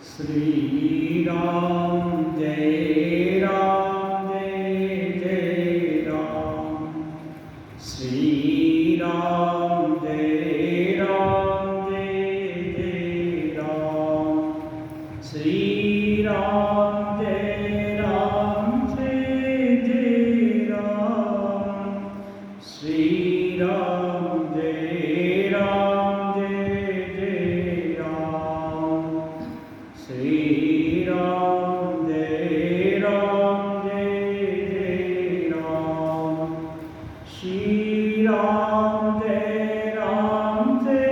श्री राम जय राम जय जय राम। श्री राम जय राम जय जय राम। श्री राम जय राम जय जय राम। श्री राम जय राम जय जय राम। श्री राम जय राम जय जय राम। श्री राम जय राम जय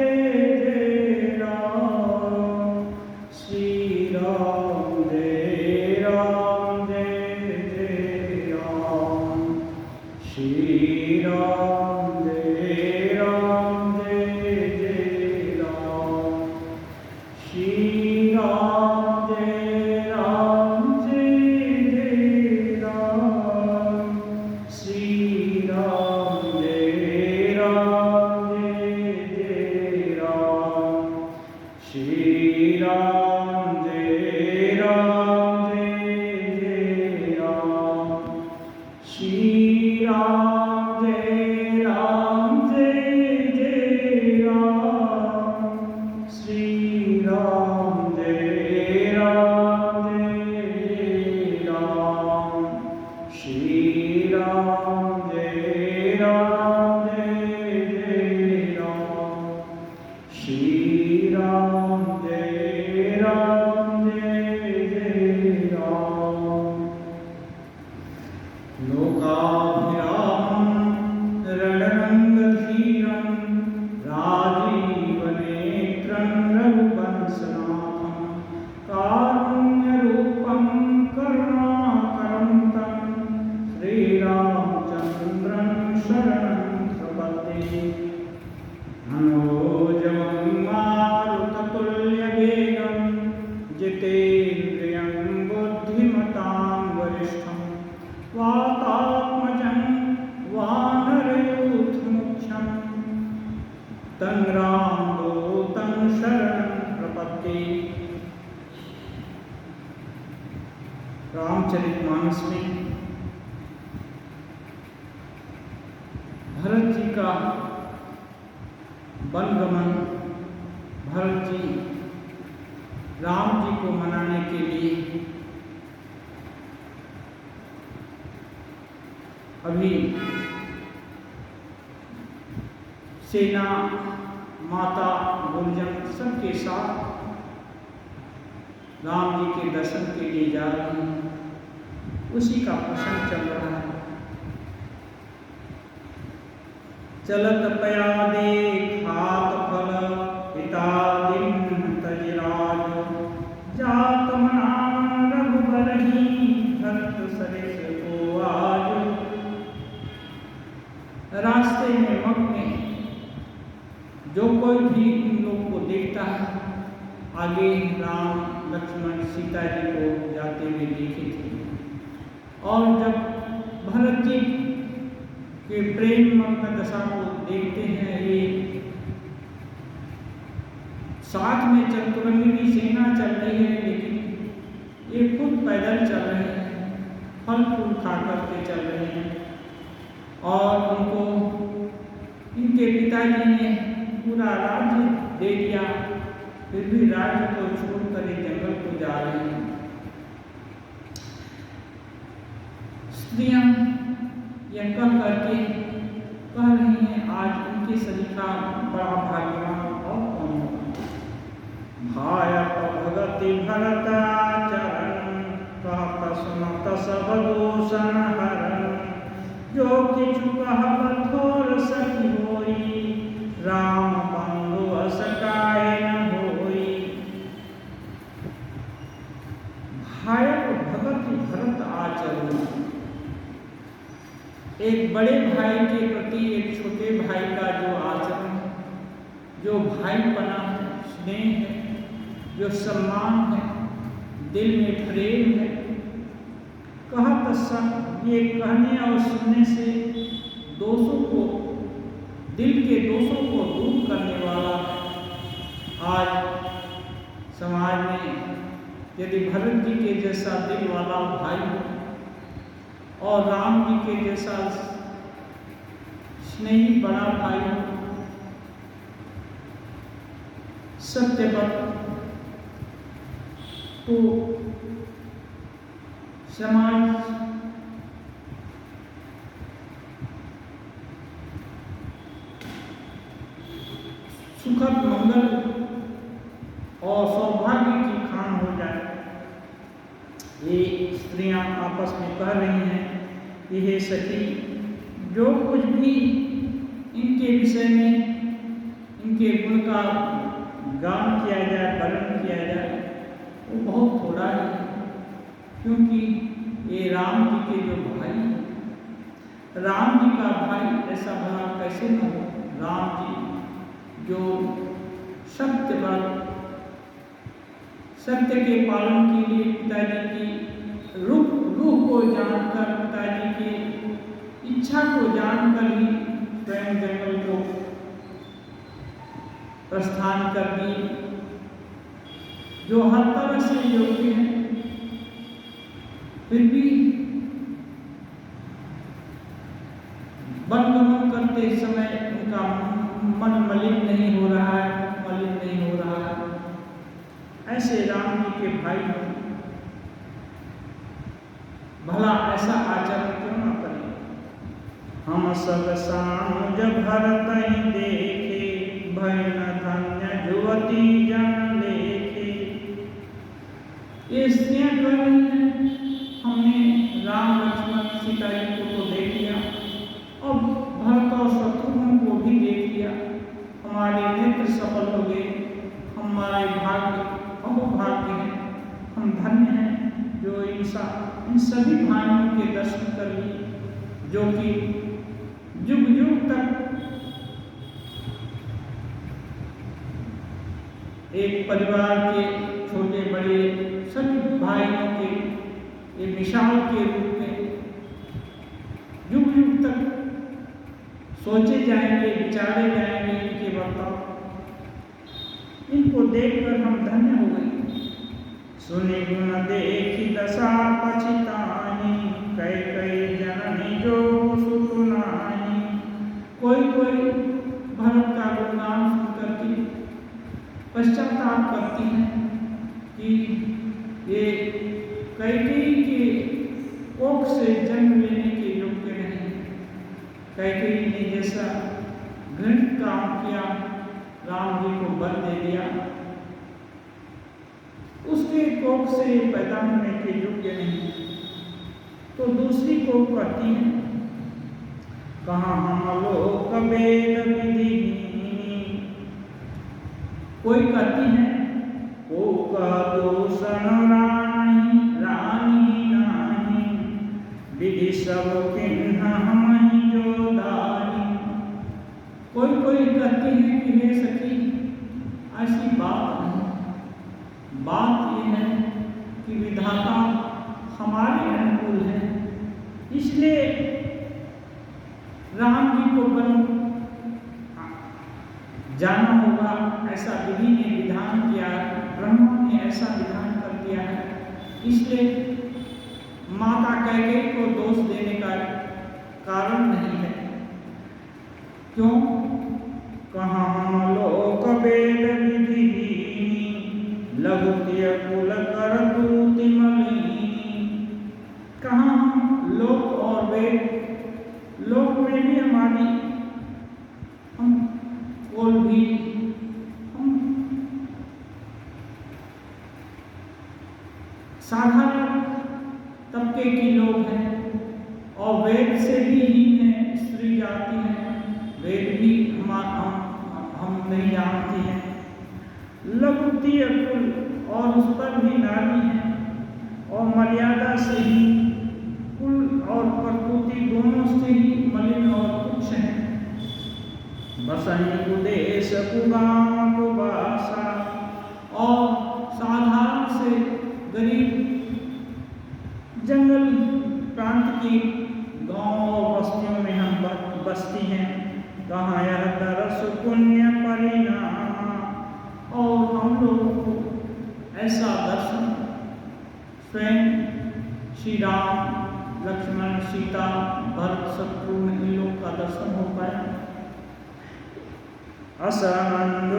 जय राम। श्री राम जय राम जय जय राम। श्री राम जय राम जय जय राम। श्री राम जय राम जय जय राम। श्री राम जय राम जय जय राम। श्री राम जय राम जय जय राम। श्री राम जय राम जय जय राम। श्री राम जय राम जय जय राम। श्री राम जय राम जय जय राम। श्री राम जय राम जय जय राम। लोकाभिरामं रणरङ्गधीरं राजीवनेत्रं रघुवंशनाथं कारुण्यरूपं करुणाकरं तं श्रीरामचन्द्रं शरणं प्रपद्ये। मनोजवं मारुततुल्यवेगं जितेन्द्रियं बुद्धिमतां वरिष्ठं वातात्मजं वानरयूथमुख्यं तं रामदूतं शरणं प्रपद्ये। रामचरितमानस में भरत जी का वनगमन, भरत जी राम जी को मनाने के लिए अभी सेना, माता, गुरुजन सबके साथ राम जी के दर्शन के लिए जा रहे हैं। उसी का प्रसंग चल रहा है। चलत पया देखात फल पिता दिन तजराज। जात मना रघुबरहि भक्त सरिस को आज। रास्ते में मग्न जो कोई भी इन लोग को देखता है, आगे राम लक्ष्मण सीता जी को जाते हुए देखे थे। और जब भरत जी के प्रेम मग्न दशा को देखते हैं, ये साथ में चतुरंगी सेना चल रही है, लेकिन ये खुद पैदल चल रहे हैं, फल फूल खा करके चल रहे हैं। और उनको इनके पिताजी ने पूरा राज्य दे दिया, फिर भी राज्य को छोड़कर एक जंगल को जा रहे हैं। स्त्रियां यह कह करके कह रही हैं, आज उनके शरीर का बड़ा भाग्यवान और कौन होगा। भायप भगति भरताचरण कहत सुनत सब दूषण हरण। जो किछु कहब थोर सखी होई राम बंधु अस काहे न होई। भायप भगति भरत आचरण, एक बड़े भाई के प्रति एक छोटे भाई का जो आचरण, जो भाईपना है, स्नेह है, जो सम्मान है, दिल में प्रेम है। कहत सब, ये कहने और सुनने से दोषों को, दिल के दोषों को दूर करने वाला आज समाज में यदि भरत जी के जैसा दिल वाला भाई हो और राम जी के जैसा स्नेही बड़ा भाई हो, सत्य पर तो समाज सुखद मंगल और सौभाग्य की खान हो जाए। ये स्त्रियां आपस में कह रही हैं कि हे सखी, जो कुछ भी इनके विषय में इनके गुण का गान किया जाए, वर्णन किया जाए, वो बहुत थोड़ा है, क्योंकि ये राम जी के जो भाई हैं, राम जी का भाई ऐसा भला कैसे न हो। राम जी जो सत्य के पालन के लिए पिताजी की रूह को जानकर, पिताजी की इच्छा को जानकर ही स्वयं जंगल को प्रस्थान कर दिए, जो हर तरह से योग्य हैं, फिर भी वनगमन करते समय उनका मन मलिन नहीं हो रहा है, मलिन नहीं हो रहा है। ऐसे राम जी के भाई भला ऐसा आचरण क्यों न करें। हम सब सानुज भरत ही देखे, भय न धन्य जुवती जन लेखे। ये स्त्रियां कर रही हैं, हमने राम लक्ष्मण सीता जी को तो देख लिया, अब भरत और शत्रुघ्न को भी देख लिया, हमारे नेत्र सफल हो गए, हमारे भाग्य अहोभाग्य हैं, हम धन्य हैं जो इन सभी भाइयों के दर्शन कर लिए, जो कि युग युग तक एक परिवार के छोटे बड़े सभी भाइयों के एक मिसाल के रूप में युग युग तक सोचे जाएंगे, विचारे जाएंगे इनके बर्ताव। इनको देखकर हम धन्य हो गए। सुनि गुण देखी दशा पछिताई, कई कई जननी जो सुत नाई। कोई भरत का गुणगान सुनकर के पश्चाताप करती हैं कि ये कैकेयी के कोख से जन्म लेने के योग्य नहीं। कैकेयी ने जैसा घृणित काम किया, राम जी को वर दे दिया, उसके कोख से पैदा होने के योग्य नहीं। तो दूसरी कोख कहती है, कहाँ हम लोक वेद विधि। कोई कहती है, को कह दूषण रानी नाही, विधि सब किन्ह हमहि जो दानी। कोई कहती है कि हे सखी, ऐसी बात नहीं, बात यह है कि विधाता हमारे अनुकूल है, इसलिए राम जी को वन जाना होगा, ऐसा विधि ने विधान किया, ब्रह्मा ने ऐसा विधान कर दिया है। इसलिए माता कैकेयी को दोष देने का कारण नहीं है। क्यों? कहाँ हम लोक वेद विधि, लघुत्य कुल करतूति मलिनी। कहाँ हम लोक और वेद, लोक में भी हमारी हम कोल भी हम साधारण तबके के लोग हैं, और वेद से भी हीन स्त्री जाती हैं, वेद भी हम नहीं जानते हैं। लघुत्य कुल और उस पर भी नारी है, और मर्यादा से ही कुल और प्रकृति दोनों से ही मलिन और तुच्छ हैं। बसहि कुदेश कुगाम कुबासा, और साधारण से गरीब जंगल प्रांत की गांव और बस्तियों में हम बसती हैं। कहाँ यह तरस पुण्य परिणाम, और हम लोगों को ऐसा दर्शन स्वयं श्री राम, लक्ष्मण, सीता, भरत, शत्रुघ्न इन लोग का दर्शन हो पाया। असनंद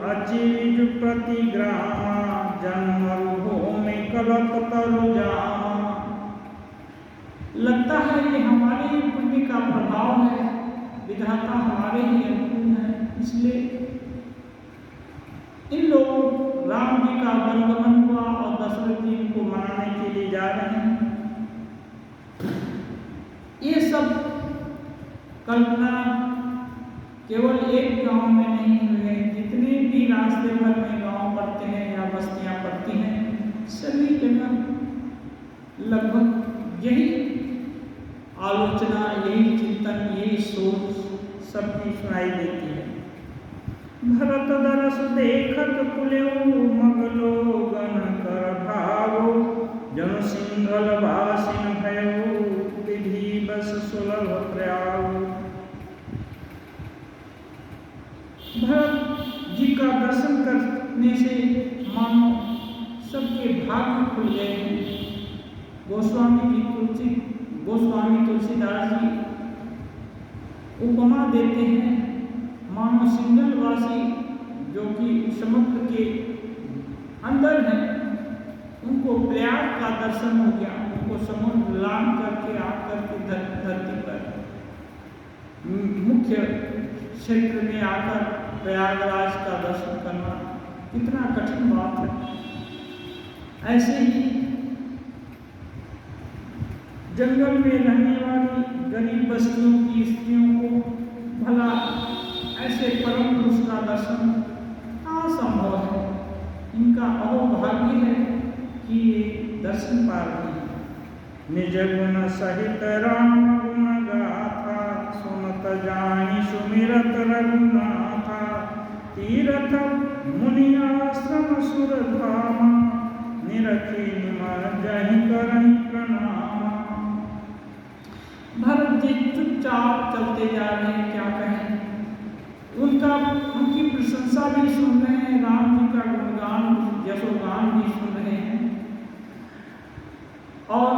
अचिज प्रतिग्रामा जन्म भूमि कलप तरुजामा। लगता है ये हमारे पुण्य का प्रभाव है, विधाता हमारे ही अनुकूल है, इसलिए इन लोग राम जी का वनगमन हुआ और दशरथ जी को मनाने के लिए जा रहे हैं। ये सब कल्पना केवल एक गांव में नहीं हुई है, जितने भी रास्ते भर में गांव पड़ते हैं या बस्तियां पड़ती हैं, सभी जगह लगभग यही आलोचना, यही चिंतन, यही सोच सबकी सुनाई देती है। भरत दरस देखत पुलेऊ मगलो गण कर भावो जन सिंघल वासिन भयो विधि बस सुलभ प्रयागो। भरत जी का दर्शन करने से मानो सबके भाग्य खुल गए हैं। गोस्वामी तुलसीदास जी उपमा देते हैं, मानो सिंगलवासी जो कि समुद्र के अंदर हैं, उनको प्रयाग का दर्शन हो गया, उनको समुद्र लांघ करके आकर के धरती पर मुख्य क्षेत्र में आकर प्रयागराज का दर्शन करना कितना कठिन बात है। ऐसे ही जंगल में रहने वाली गरीब बस्तियों की स्त्रियों को भला ऐसे परम पुरुष का दर्शन असंभव है। इनका अहोभाग्य है कि ये दर्शन पा रहे हैं। निज गुण सहित राम गुण गाथा सुनत जानि सुमिरत रघुनाथा तीरथ मुनि आश्रम सुर धामा निरखी निमज्जहि करहि प्रणाम। भरत जी चुपचाप चलते जा रहे हैं, क्या कहें, उनकी प्रशंसा भी सुन रहे हैं, राम जी का गुणगान यशोगान भी सुन रहे हैं और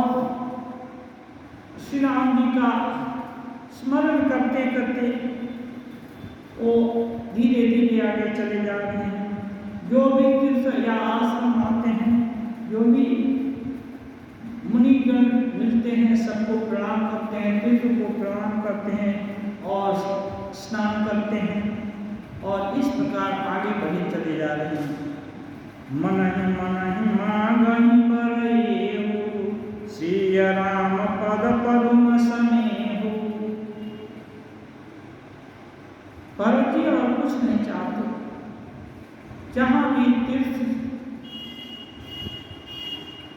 श्री राम जी का स्मरण करते करते वो धीरे धीरे आगे चले जा रहे हैं। जो भी तीर्थ या आश्रम आते हैं, जो भी मुनिगण मिलते हैं, सबको प्रणाम करते हैं, तीर्थ को प्रणाम करते हैं और स्नान करते हैं और इस प्रकार आगे बढ़े चले जा रहे हैं। मनहि मनहि मांगहि बरएहु सिय राम पद पद्म सनेहु। भरत जी और कुछ नहीं चाहते, जहाँ भी तीर्थ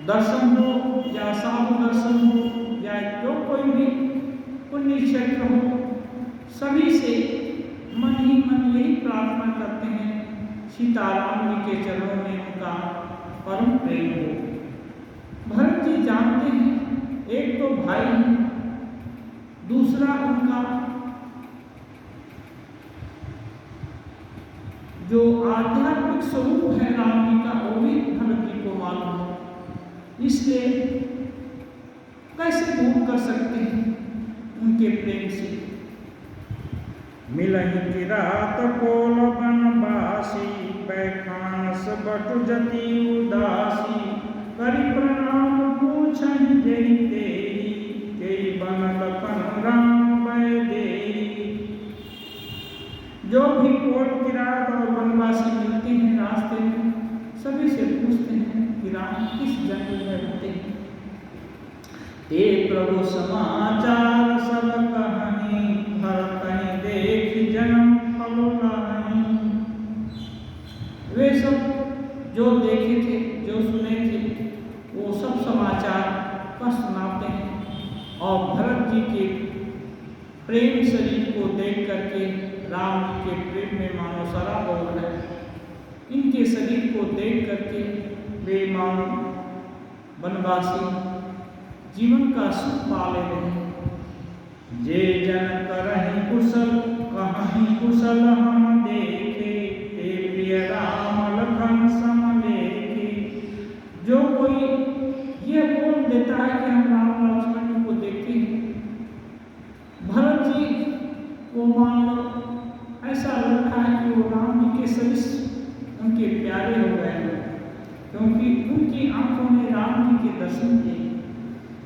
दर्शन हो या साधु दर्शन हो या जो कोई भी पुण्य क्षेत्र हो, सभी से मन ही मन यही प्रार्थना करते हैं सीताराम जी के चरणों में उनका परम प्रेम हो। भरत जी जानते हैं एक तो भाई है, दूसरा उनका जो आध्यात्मिक स्वरूप है राम जी का, वो भी भरत जी को मालूम है, इसलिए कैसे भूल कर सकते हैं उनके प्रेम से। मिलहि किरात कोल बनवासी पैखानस बटु जति उदासी करि प्रणाम पूछहि जहि तेहि बन लखन राम बैदेही। जो भी कोल किरात और वनवासी मिलते हैं रास्ते में, सभी से पूछते हैं कि राम किस जंगल में रहते हैं। ते प्रभु समाचार सब कहानी भरतहि देख जन्म फल लाहि। वे सब जो देखे थे, जो सुने थे, वो सब समाचार पर सुनाते हैं और भरत जी के प्रेम शरीर को देख करके राम जी के प्रेम में मानो सराबोर है। इनके शरीर को देख करके वे मानो वनवासी जीवन का सुख पा ले रहे हैं। जे जन करहि कुशल कहीं कुशल हम देखे ते प्रिय राम लखन सम लेखे। जो कोई यह बोल देता है कि हम राम लक्ष्मण को देखते हैं। भरत जी को मान लो ऐसा लग रहा है कि वो राम जी के सरिस उनके प्यारे हो गए, क्योंकि उनकी आंखों ने राम जी के दर्शन किए।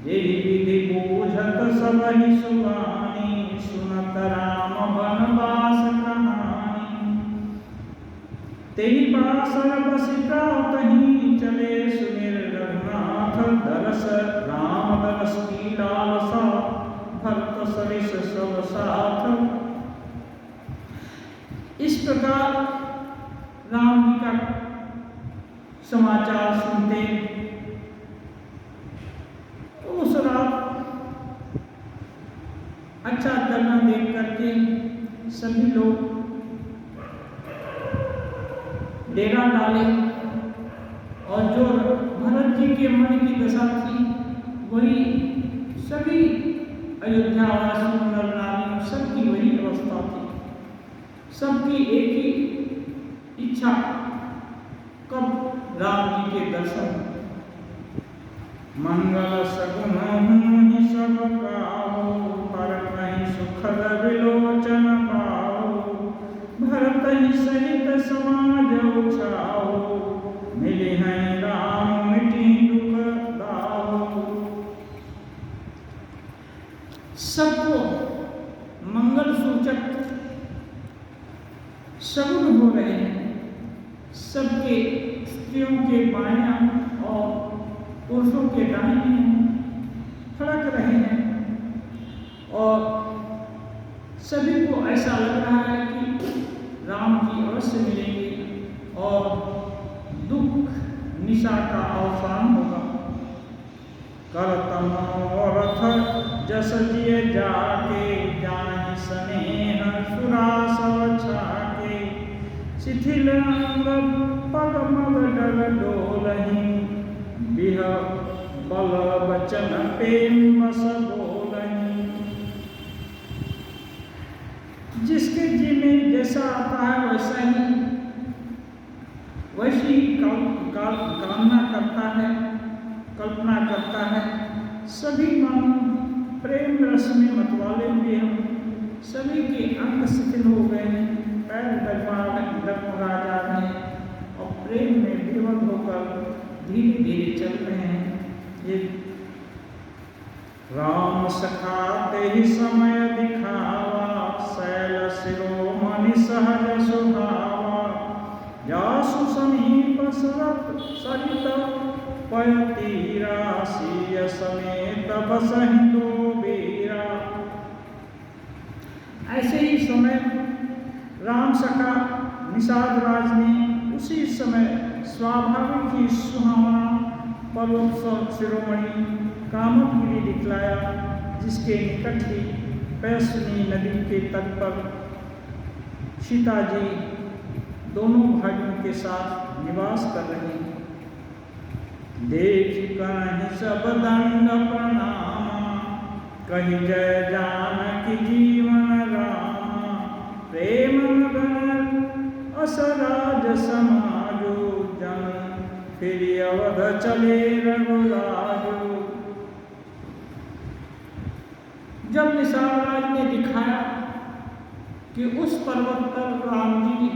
यही विधि बूझत सबहि सुबानी, सुनत राम बनवास कहानी। तेहि बासर बसि तहीं चले, सुमिर रघुनाथ दरस राम दरस की लालसा, भरत सरिस सब साथ। इस प्रकार राम जी का समाचार सुनते उस रात अच्छा करना देख करके सभी लोग डेरा डाले, और जो भरत जी के मन की दशा थी वही सभी अयोध्यावासी नर नारियों सबकी वही अवस्था थी। सबकी एक ही इच्छा, कब राम जी के दर्शन। मंगल सगुन हुनि सब गाओ, पर कहीं सुखद विलोचन पाओ। भरत ही सहित समाज उछाओ, मिले हैं राम मिटी दुख दाओ। सबको मंगल सूचक शगुन हो रहे हैं, सबके स्त्रियों के बायां और पुरुषों के दाहिने फड़क रहे हैं, और सभी को ऐसा लग रहा है कि राम जी अवश्य मिलेंगे और दुख निशा का अवसान होगा। करतम रथ जस जिय जाके, जाहि स्नेह सुरासव छाके। शिथिल अंग पग मग डग डोलहि, बिह बल बचन प्रेम बस बोलहि। जिसके जी में जैसा आता है वैसी कामना करता है, कल्पना करता है। सभी मानो प्रेम रस में मतवाले हुए हम, सभी के अंग शिथिल हो गए हैं, पैर डगमगा जा रहे हैं और प्रेम में विवल होकर धीरे धीरे चल रहे हैं। ये राम सखा तेहि समय दिखावा, शैल शिरोमणि सहज सुहावा। जासु समीप सरत सरित पय तीरा, सिय समेत बसहि दो बीरा। ऐसे ही समय राम सखा निषाद राज ने उसी समय स्वाभाविक ही सुहावना पर्वत शिरोमणि कामदगिरि दिखलाया, जिसके निकट ही पैसनी नदी के तट पर सीता जी दोनों भाइयों के साथ निवास कर रही हैं। देख कहि सब दंड प्रणामा, कहि जय जानकी जीवन रामा। प्रेम मगन असराज समाजो, जन फिर अवध चले रघुराजो। जब निषाद ने दिखाया कि उस पर्वत पर राम जी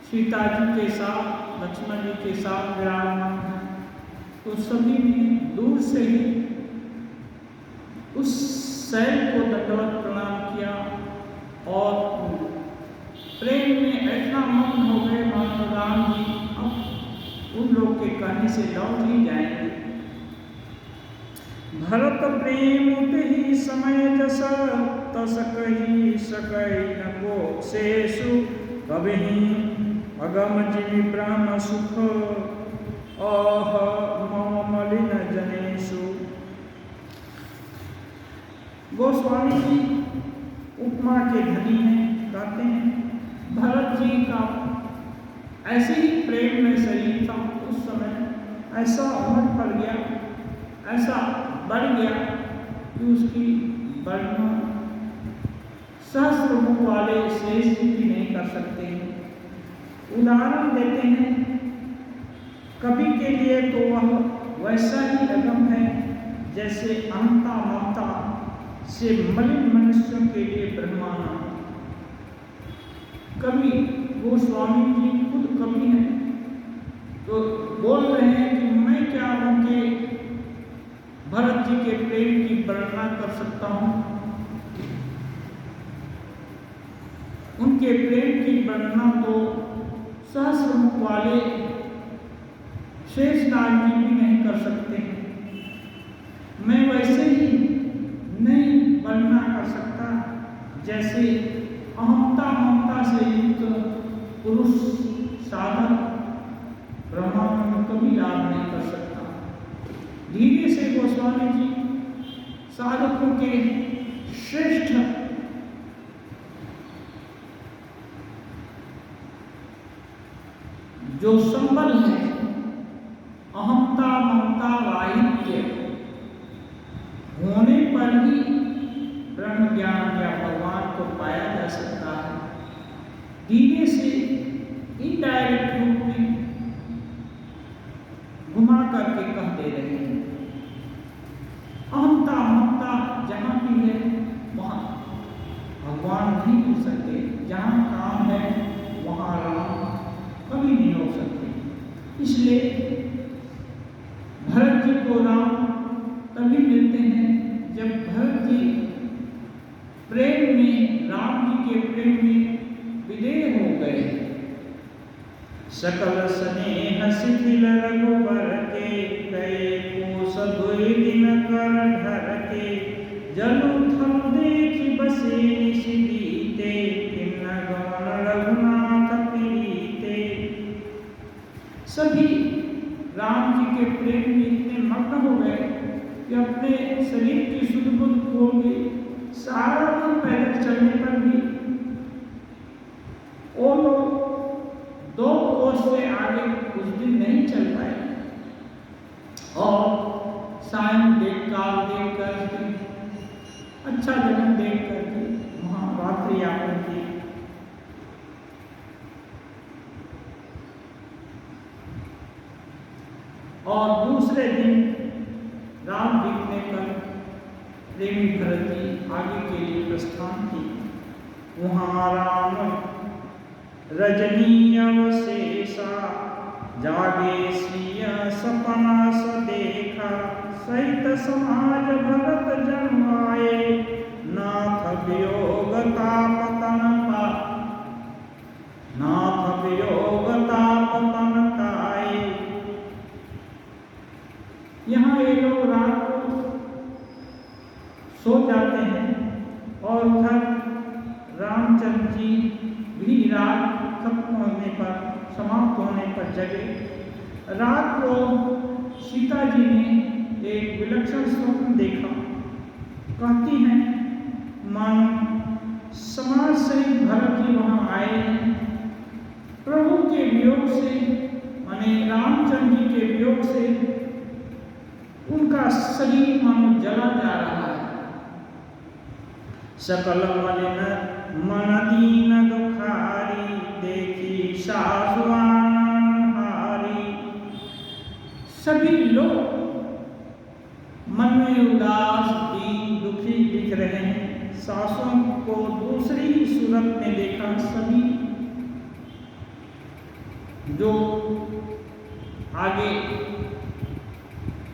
सीता जी के साथ, लक्ष्मण जी के साथ विराजमान है, तो सभी ने दूर से ही उस शैल को दंडवत प्रणाम किया और प्रेम में ऐसा मग्न हो गए मानो राम जी अब उन लोग के कहने से लौट ही जाएंगे। भरत प्रेम उतहि समय जस, तस कहि सकै न को शेषु। कबहि अगम जिमि ब्रह्म सुख, आह मम मलिन जनेषु। गोस्वामी जी उपमा के धनी हैं, कहते हैं भरत जी का ऐसे ही प्रेम में शरीर था, उस समय ऐसा उमड़ पड़ गया, ऐसा बढ़ गया कि उसकी वर्णना सहस्र मुख वाले शेष जी भी नहीं कर सकते हैं। उदाहरण देते हैं, कवि के लिए तो वह वैसा ही अगम है जैसे अनंता ममता से मलिन मनुष्यों के लिए ब्रह्मांड। कवि गोस्वामी जी खुद कवि हैं, तो बोल रहे हैं कि मैं क्या उनके भरत जी के प्रेम की वर्णना कर सकता हूँ। उनके प्रेम की वर्णना तो सहस्रमुख वाले शेषनाग जी भी नहीं कर सकते। मैं वैसे ही नहीं वर्णना कर सकता जैसे अहंता ममता से युक्त पुरुष साधक ब्रह्मानंद कभी याद नहीं कर सकता। धीरे से गोस्वामी जी साधकों के श्रेष्ठ जो संबल है अहंता ममता राहित्य होने पर ही ब्रह्म ज्ञान या भगवान को पाया जा सकता है। धीरे से इनडायरेक्ट रूप में घुमा करके कह दे रहे हैं अहंता ममता जहाँ भी है वहाँ भगवान नहीं मिल सकते। जहाँ काम है वहाँ राम कभी नहीं हो सकते। इसलिए भरत जी को राम तभी मिलते हैं जब भरत जी प्रेम में राम जी के प्रेम में विदेह हो गए। सकल स्नेह शिथिल रघुबर के कई कोस दुई दिन कर ढर के जलु थल देखि बसे निश बीते किन्न गमन रघुनाथ प्रीते। सभी राम जी के प्रेम में इतने मग्न हो गए कि अपने शरीर की सुध बुध खो गई। सारा दिन पैदल चलने पर भी वो लोग 2 कोस से आगे कुछ दिन नहीं चल पाए और सायं काल देख कर अच्छा जगह देख करके वहाँ रात्रि यापन की। और दूसरे दिन राम दिखने पर प्रेमी भरत जी आगे के लिए प्रस्थान की। वहाँ राम रजनी अवशेषा जागे स्वीय सपना स देखा सहित समाज भरत जन्माए नाथ वियोग तापतन पा नाथ वियोग तापतन काए। यहाँ ये लोग रात को सो जाते हैं और उधर रामचंद्र जी भी रात खत्म होने पर समाप्त होने पर जगे। रात को सीता जी ने एक विलक्षण स्वप्न देखा। कहती हैं मन समाज सहित भरत जी वहाँ आए हैं। प्रभु के वियोग से माने रामचंद्र जी के वियोग से उनका शरीर मानो जला जा रहा है। सकल मलिन मन दीन दुखारी देखी सासुआन हारी। सभी लोग मन में उदास दीन दुखी दिख रहे हैं। सासुओं को दूसरी ही सूरत में देखा। सभी जो आगे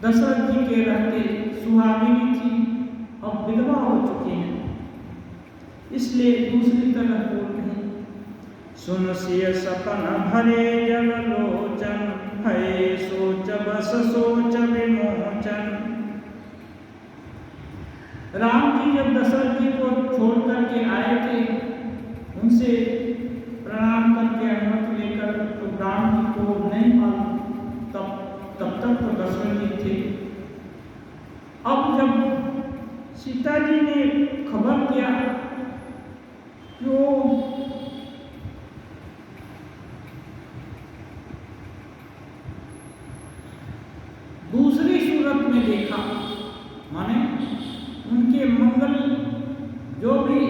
दशरथ जी के रहते सुहागिनी थी अब विधवा हो चुकी हैं, इसलिए दूसरी तरह बोल रहे। सुन सिय सपन भरे जल लोचन है सोच बस सोच विमोचन। राम जी जब दशरथ जी को छोड़ करके आए थे उनसे प्रणाम करके अनुमति लेकर, तो राम जी को नहीं मालूम तब तक तो दशरथ जी थे। अब जब सीता जी ने खबर दिया जो दूसरी सूरत में देखा, माने उनके मंगल जो भी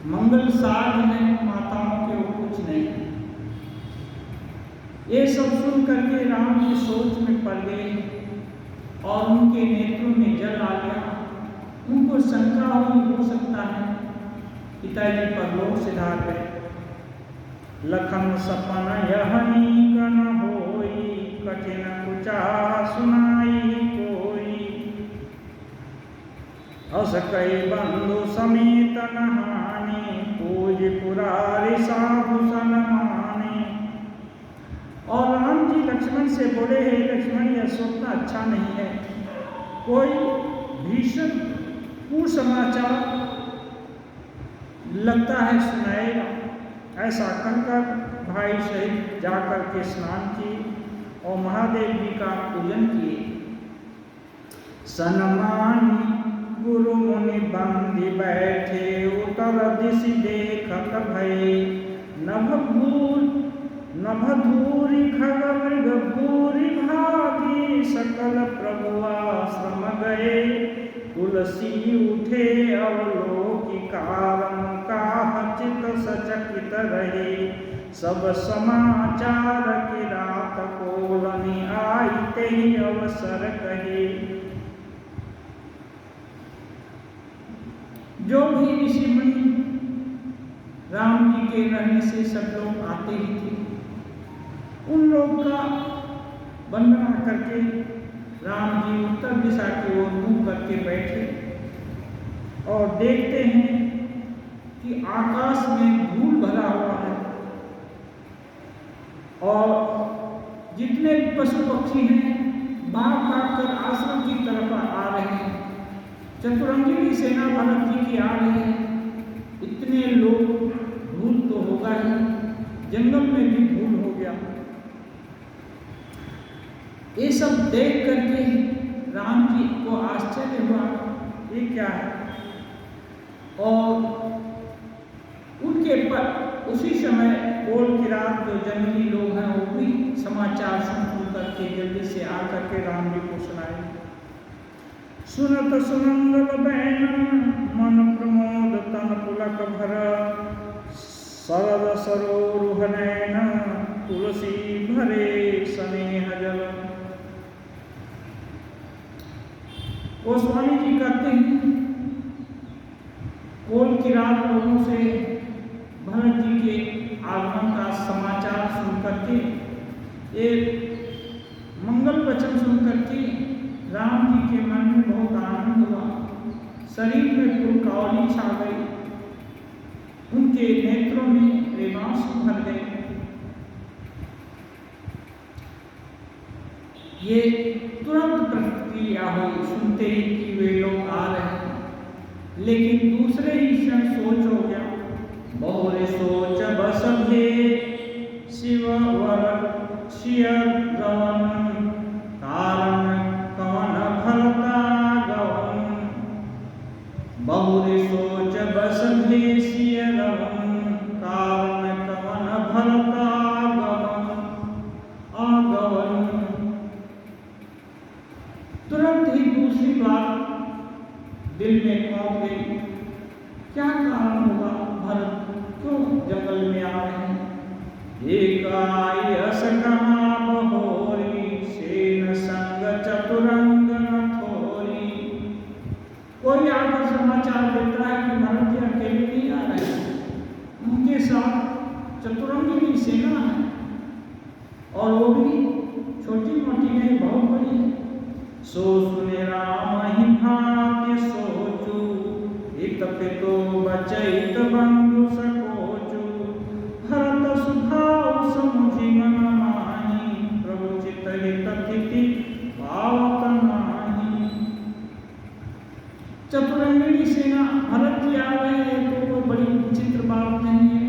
मंगल साध हैं माताओं के वो कुछ नहीं। ये सब सुन करके राम जी सोच में भाव भी हो सकता है। पिताजी परलोक सिधार गए। लखन सपन यहनी कन होई, कठिन कुचा सुनाई कोई। अस कई बंधु समेत नहानी, पूज पुरारी साधु सन माने। और राम जी लक्ष्मण से बोले, हे लक्ष्मण, यह सोचना अच्छा नहीं है, कोई भीषण कुसमाचार लगता है सुनाएगा। ऐसा कहकर भाई सहित जाकर के स्नान किए और महादेव जी का पूजन किए। सनमानी गुरु मुनि बंदी बैठे, उतर दिश देखत भये। नभधूरी खग मृग भूरि भागी, सकल प्रभु आश्रम गए। तुलसी उठे अवलोकि कारण, काह चित सचकित रहे। सब समाचार की रात कोलनि, आईते ही अवसर कहे। जो भी ऋषि मुनि राम जी के रहने से सब लोग आते ही थे, उन लोग का वंदना करके राम जी उत्तर दिशा की ओर मुंह करके बैठे और देखते हैं कि आकाश में धूल भरा हुआ है और जितने पशु पक्षी हैं भाग भाग कर आश्रम की तरफ आ रहे हैं। चतुरंगिनी सेना भरत जी की आ रही है। इतने लोग, धूल तो होगा ही, जंगल में भी धूल हो गया। ये सब देख करके राम जी को आश्चर्य हुआ, ये क्या है। और उनके पर उसी समय कोल की रात जो जंगली लोग हैं वो भी समाचार सुन करके जल्दी से आकर के राम जी को सुनाए। सुनत सुनंदल बैन, मन प्रमोद तन पुलक भर। सरद सरोरुह नैन, तुलसी भरे स्नेह जल। गोस्वामी जी कहते हैं, कोल की रात लोगों से भरत जी के आगमन का समाचार सुन करके, एक मंगल वचन सुन करके राम जी के मन में बहुत आनंद हुआ। शरीर में पुलकावली छा गई, उनके नेत्रों में प्रेमांसु भर गए। ये तुरंत प्रतिक्रिया हुई सुनते ही कि वे लोग आ रहे हैं, लेकिन दूसरे ही क्षण सोच हो गया। बहुरे सोच बस भे, शिव वर शिय गवन। कारण कवन भरता गवन। बहुरे सोच बस भे शिय गवन। कारण कवन भरता गवन आगवन। तुरंत ही दूसरी बात दिल में खौफ गई, क्या कारण होगा, भरत क्यों जंगल में आ रहे हैं। एकाई अस कहा बहोरी, सेन संग चतुरंग न थोरी। कोई आकर समाचार देता है कि भरत जी अकेले नहीं आ रहे हैं, उनके साथ चतुरंगिनी सेना है और वो भी छोटी मोटी नहीं, बहुत बड़ी है। सो सुने राम ही भाग्य सोचू, इत पितो बचैत बंधु सकोचू। भरत सुभाव समुझि मन माही, प्रभु चित हित तिथि पावत नाही। चतुरंगिनी सेना, भरत जी आ रहे हैं तो कोई बड़ी विचित्र बात नहीं है,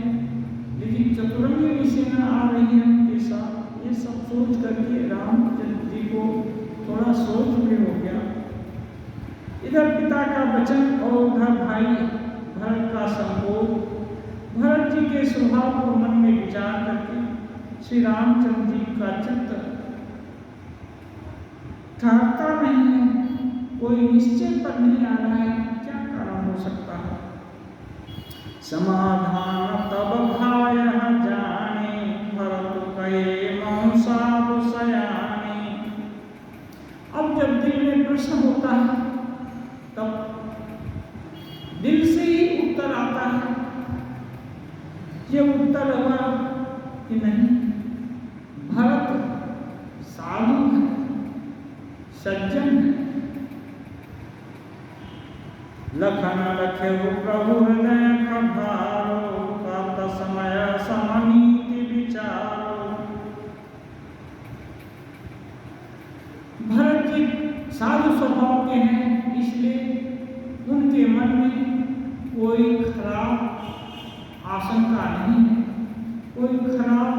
लेकिन चतुरंगिनी सेना आ रही है उनके साथ, ये सब सोच करके रामचंद्र जी को थोड़ा सोच में हो गया। इधर पिता का वचन और उधर भाई भरत का संकोच। भरत जी के स्वभाव को मन में विचार करके श्री रामचंद्र जी का चित्त ठहरता नहीं है, कोई निश्चय पर नहीं आ रहा है, क्या कारण हो सकता है। समाधान तब भाय जाने, भरत कहे मौन साधु सयाने। अब जब दिल में प्रश्न होता है तब ये उत्तर हुआ कि नहीं, भरत साधु है, सज्जन है। लखन लखे प्रभु हृदय खभारो, कात समय समनीति विचारो। भरत जी साधु स्वभाव के हैं, इसलिए उनके मन में कोई खराब आशंका नहीं है, कोई खराब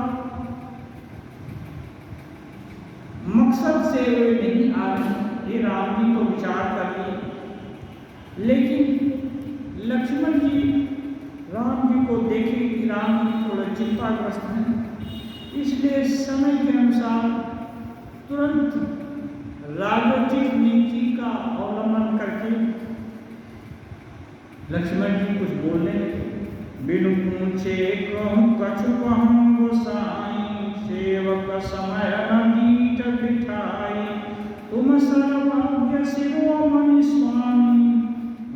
मकसद से वे नहीं आ रहे। ये राम जी को विचार कर लिए, लेकिन लक्ष्मण जी राम जी को देखे कि राम जी थोड़े चिंताग्रस्त हैं, इसलिए समय के अनुसार तुरंत राजोचित नीति का अवलंबन करके लक्ष्मण जी कुछ बोलने लगे। बिनु पूछे कहूँ कछु कहूँ गोसाई, सेवक समय नीट बिठाई। तुम सर्वज्ञ शिरोमणि स्वामी,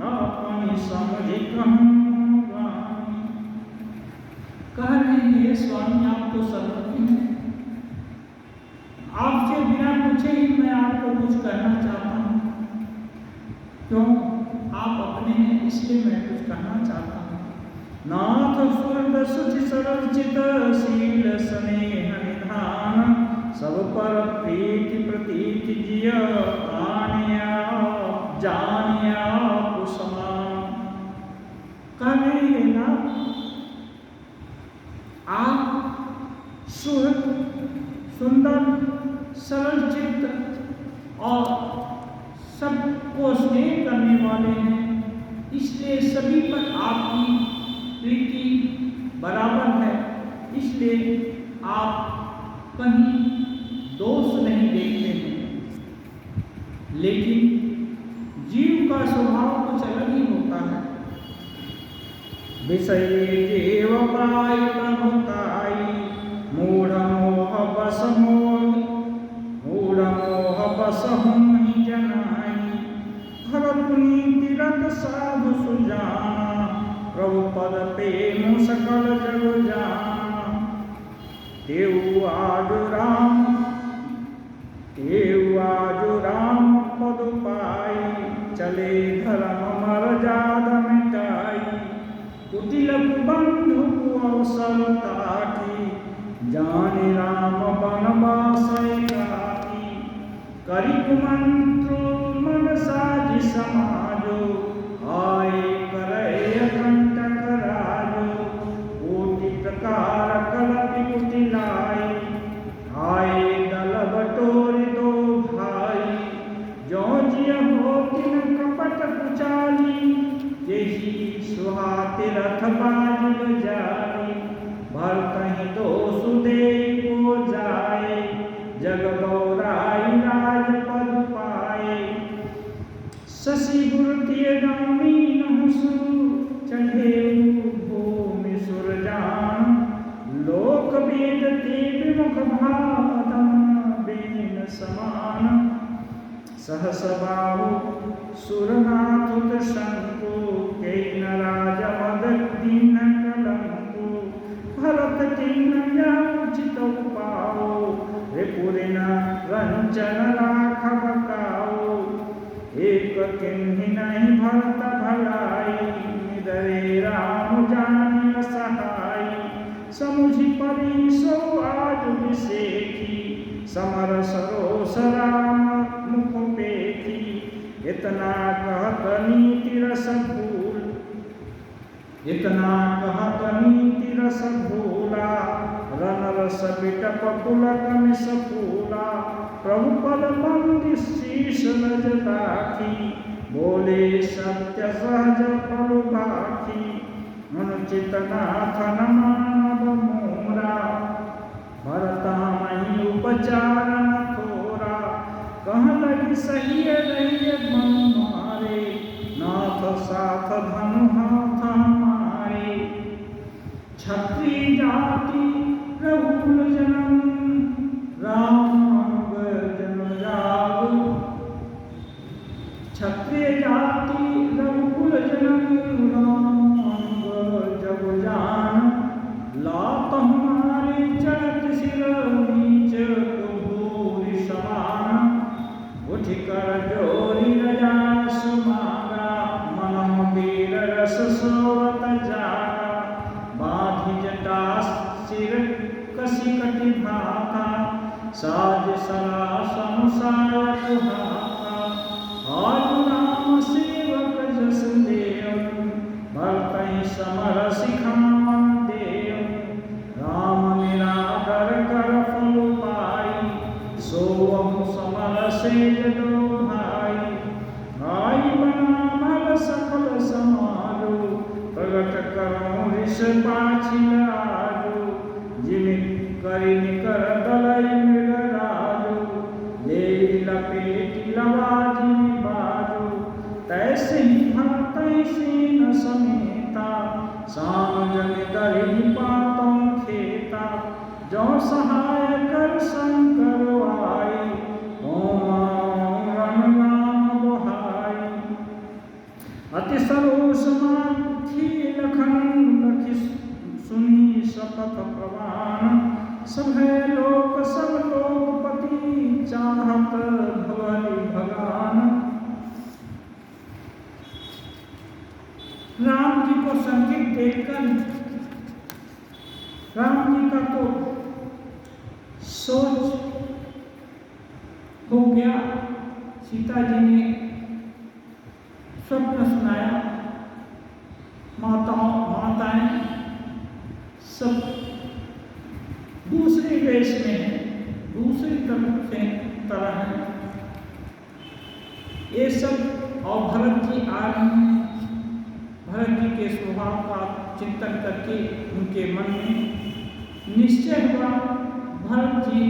अपनी समझ कहूँ गाई। कह रहे हैं स्वामी आप तो सर्वज्ञ हैं, आपसे बिना पूछे ही मैं आपको कुछ कहना चाहता हूँ। क्यों? आप अपने हैं, इसलिए मैं कुछ कहना चाहता हूँ। नाथ सुरद सुचि सरल चित, शील स्नेह निधान। सब पर प्रीति प्रतीति जिय, आनिया जानिया कुसमान। कहे ना आप सुंदर सरल चित्त और सबको स्नेह करने वाले हैं, इसलिए सभी पर आपकी प्रीति बराबर है, इसलिए आप कहीं दोष नहीं देखते हैं। लेकिन जीव का स्वभाव कुछ अलग ही होता है। विषय जीव प्राय प्रभुताई, मूढ़ मोह बस हम ही जनाई। भरत नीति रत साधु सुजाना, प्रभु पद प्रेम सकल जग जाना। देव आजु राम पद पाई, चले धर्म मर्याद मिटाई। कुटिल बंधु अवसर ताकी, जानि राम बनवास गाती। करि मंत्र मन साज समाजो, आए करे कंटक राजो। कोटि प्रकार कलपि कुटिलाई, आए दल बटोर दो भाई। जो जिय हो तिन कपट कुचाली, यही सुहाति रथ बाज बजाई। भर कहीं दोष दे को जाए, जग गौराई राजपद पाए। शशि गुरुतिय नवमी नहुसु, चढ़े भूमि सुरजान। लोक वेद ते विमुख भादम, बेन समान। सहस बाहु सुरनाथ शंकु, कई न राज मद दीन कलंकु। भरत किन्न उचित पाओ, रिपुरिन रंजन राघव काओ। एक किन्हि नहीं भरत भलाई, निदरे राम जानिय सहाई। समुझि परि सो आज विसेखी, समर सरोस राम मुख पेखी। इतना कहत नीति रस भूल, इतना कहत नीति रस भूला। रन रस बिटप पुलक मिस फूला। प्रभु पद बंदि शीश लज राखी, बोले सत्य सहज फल बाखी। अनुचित नाथ न मानव मोरा, भरता मही उपचार न थोरा। कह लगी सही रही मन मारे, नाथ साथ धनु हाथ हमारे। क्षत्रिय जाति रघुकुल जनम, राम जन जाग। क्षत्रिय जाति रघुकुल जनम, राम जग जान। आज सरा संसार कुहाता, आज नाम सेवक जस देव, भरतहि समर सिखावन देव। राम निराकर कर फल पाई, सोअहु समर सेज दो भाई। भाई बना मल सकल समारो, प्रगट करो ऋष पाछिल आजो। जिन करि निकर दलई मृग राजो, ले लपेटि लवाजिनि बाजो। तैसे ही भरतहि सेन समेता, साम जन दरि पातौ खेता। जो सहाय कर शंकर आई, ओम रण नाम दोहाई। अति सरोष माखी लखन लखि, सुनी शपथ प्रमाण। सभय लोक सब लोकपति, चाहत भवरि भगान। राम जी को संकेत देखकर राम जी का तो सोच हो गया। सीता जी ने स्वप्न सुनाया। माताएं सब दूसरे वेश में है, दूसरी तरह है। ये सब और भरत जी आ रहे हैं। भरत जी के स्वभाव का चिंतन करके उनके मन में निश्चय हुआ, भरत जी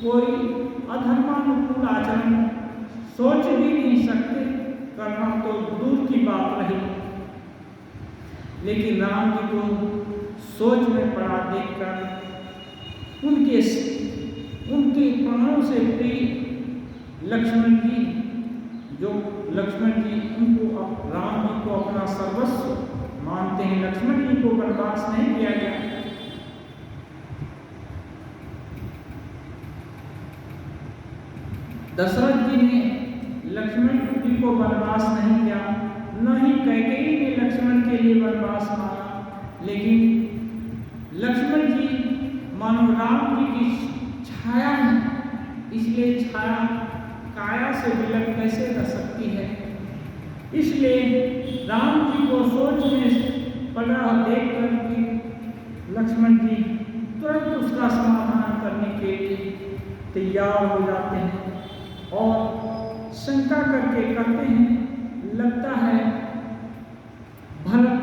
कोई अधर्मानुकूल आचरण सोच भी नहीं सकते, करना तो दूर की बात रही। लेकिन राम जी को सोच में पड़ा देखकर उनके प्राणों से प्रिय लक्ष्मण जी, जो लक्ष्मण जी उनको राम जी को अपना सर्वस्व मानते हैं, लक्ष्मण जी को वनवास नहीं दिया गया। दशरथ जी ने लक्ष्मण जी को वनवास नहीं दिया, न ही कैकेयी ने लक्ष्मण के लिए वनवास मांगा। लेकिन लक्ष्मण जी मानो राम जी की छाया है, इसलिए छाया काया से विलग कैसे रह सकती है। इसलिए राम जी को सोच में पड़ा देखकर कि लक्ष्मण जी तुरंत उसका समाधान करने के लिए तैयार हो जाते हैं और शंका करके कहते हैं, लगता है भरत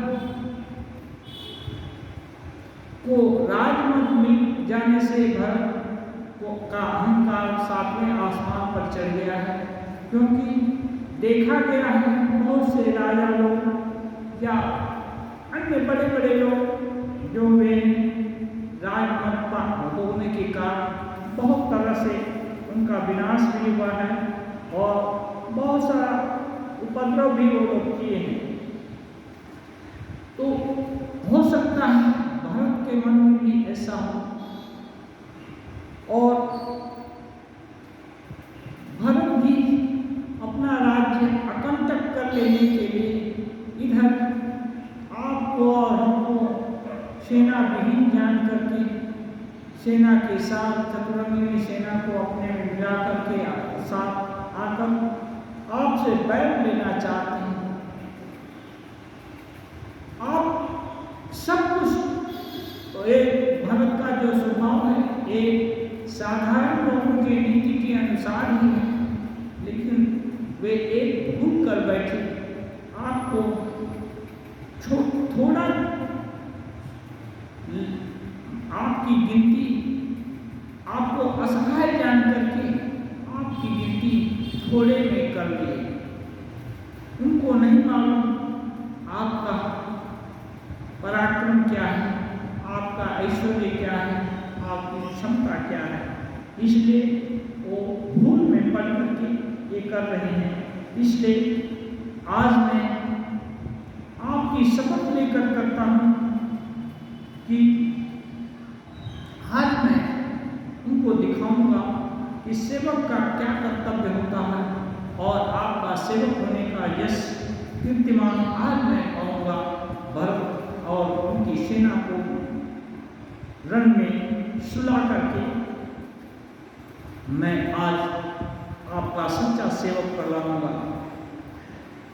को राजमत मिल जाने से भरत का अहंकार 7वें आसमान पर चढ़ गया है। क्योंकि देखा गया है बहुत से राजा लोग या अन्य बड़े बड़े लोग जो वे राजमत होने के कारण बहुत तरह से उनका विनाश भी हुआ है और बहुत सारा उपद्रव भी वो लोग किए हैं। तो हो सकता है भरत के मन में भी ऐसा हो और भरत भी अपना राज्य अकंटक कर लेने के लिए इधर आपको और हमको सेना विहीन जान करके सेना के साथ चतुरंगिनी सेना को अपने में मिला करके साथ आकर आपसे बैठ लेना चाहते हैं। आप सब कुछ तो एक भरत का जो स्वभाव है एक साधारण लोगों के नीति के अनुसार ही है, लेकिन वे एक भूल कर बैठे। आपको थोड़ा आपकी गिनती आपको असहाय जान करके आपकी गिनती थोड़े में कर लिए। उनको नहीं मालूम आपका पराक्रम क्या है, आपका ऐश्वर्य क्या है, आपकी क्षमता क्या है। इसलिए वो भूल में पड़ करके ये कर रहे हैं। इसलिए आज मैं आपकी शपथ लेकर करता हूँ कि आज मैं उनको दिखाऊंगा कि सेवक का क्या कर्तव्य होता है और आपका सेवक होने का यश कीर्तिमान आज मैं पाऊंगा। भरत और उनकी सेना को रण में सुला करके मैं आज आपका सच्चा सेवक कहलाऊंगा।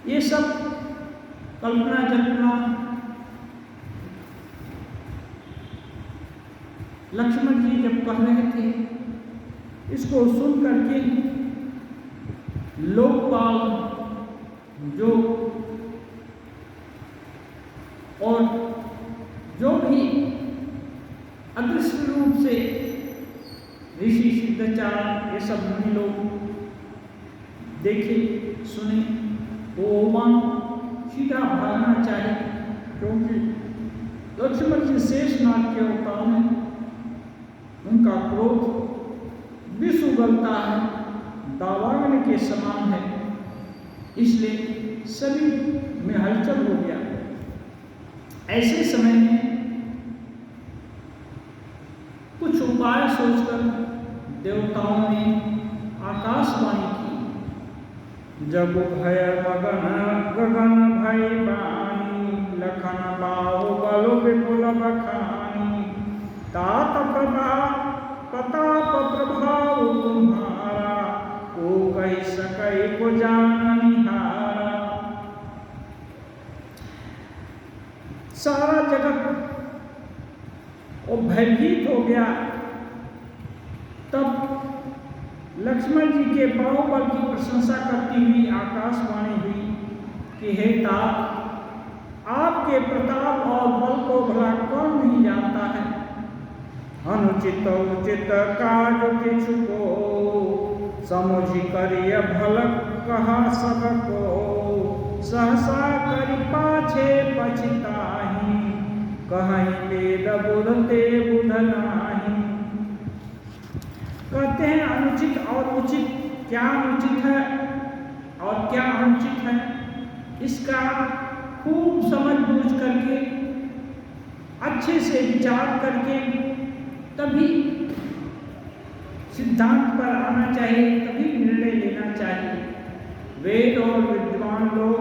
ये सब कल्पना जल्पना लक्ष्मण जी जब कह रहे थे, इसको सुन करके लोकपाल जो और जो भी अदृश्य रूप से ऋषि सिद्धाचार्य ये सब मुनि लोग देखे सुने, वो मान सीधा भागना चाहे, क्योंकि लक्ष्मण जी शेषनाग के अवतार में उनका क्रोध विष उगलता है, दावाग्नि के समान है, इसलिए सभी में हलचल हो गया। ऐसे समय में कुछ उपाय सोचकर देवताओं ने आकाशवाणी की, जब भय गगन भय बानी, लखन बाहुबल विपुल बखानी, तात प्रताप प्रभाव तुम्हारा, को कही सकै को जान निहारा। सारा जगत और भयभीत हो गया। तब लक्ष्मण जी के बाहुबल की प्रशंसा करती हुई आकाशवाणी हुई कि हे तात, आपके प्रताप और बल को भला कौन नहीं जानता है। अनुचित उचित काज किछु को, समुझि करिय भल कहा सबको, सहसा करि पाछे पछताहि, कहीं वेद बुझते बुझ नाही। कहते हैं अनुचित और उचित, क्या अनुचित है और क्या अनुचित है, इसका खूब समझ बूझ करके अच्छे से विचार करके तभी सिद्धांत पर आना चाहिए, तभी निर्णय लेना चाहिए। वेद और विद्वान लोग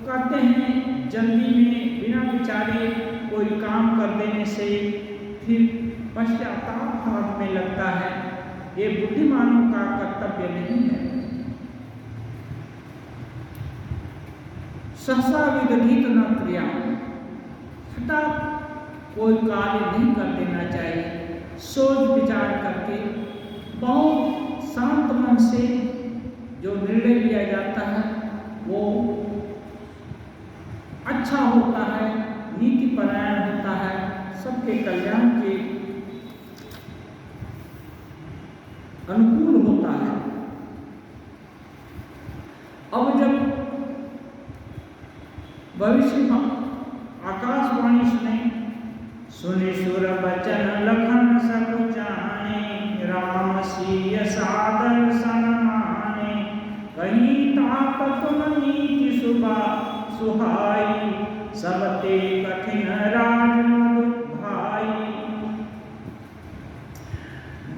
कहते हैं जल्दी में बिना विचारे कोई काम कर देने से फिर पश्चाताप हाथ में लगता है, ये बुद्धिमानों का कर्तव्य नहीं है। सहसा विदधित न क्रिया, हठात कोई कार्य नहीं कर देना चाहिए। सोच विचार करके बहुत शांत मन से जो निर्णय लिया जाता है वो अच्छा होता है, नीति परायण होता है, सबके कल्याण के अनुकूल होता है। अब जब भविष्य में आकाशवाणी सुने सुर बचन लखन सब जाने, राम सिय सादर सन माने, कहीं ताकत नीति सुबा सुहाई, सबते कठिन राज भाई।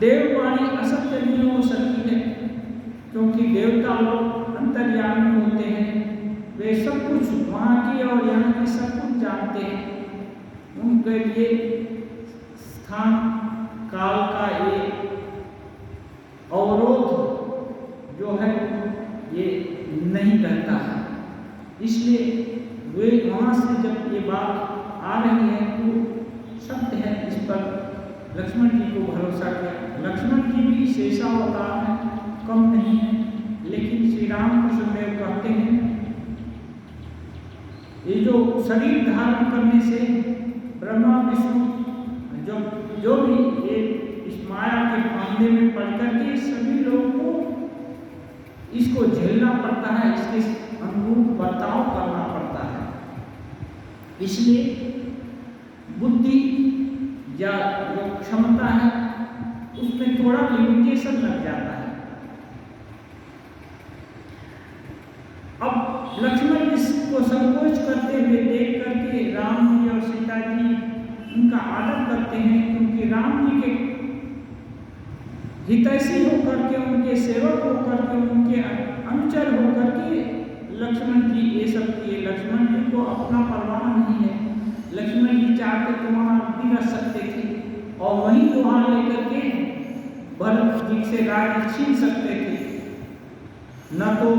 देववाणी असत्य नहीं हो सकती है, क्योंकि देवता लोग अंतर्यामी होते हैं, वे सब कुछ वहाँ की और यहाँ की सब कुछ जानते हैं। उनके लिए स्थान काल का ये अवरोध जो है ये नहीं रहता है, इसलिए वे वहाँ से जब ये बात आ रही है तो सत्य है, इस पर लक्ष्मण जी को भरोसा किया। लक्ष्मण जी भी शेषावतार है, कम नहीं है, लेकिन श्री राम कृष्णदेव कहते हैं ये जो शरीर धारण करने से ब्रह्मा विष्णु जो भी ये इस माया के फांदे में पड़ करके सभी लोगों को इसको झेलना पड़ता है, इसके अनुरूप बर्ताव करना पड़ता है। इसलिए बुद्धि या जो क्षमता है उसमें थोड़ा लिमिटेशन लग जाता है। अब लक्ष्मण जी को संकोच करते हुए देख करके राम जी और सीता जी उनका आदर करते हैं, क्योंकि राम जी के हितैषी होकर के, उनके सेवक होकर के, उनके अनुचर होकर के लक्ष्मण जी ये सब किए। लक्ष्मण जी को अपना परवाह नहीं है, लक्ष्मण जी चाहते तो वहाँ भी रह सकते थे और वहीं वहाँ लेकर के भरत जी से राज्य छीन सकते थे। न तो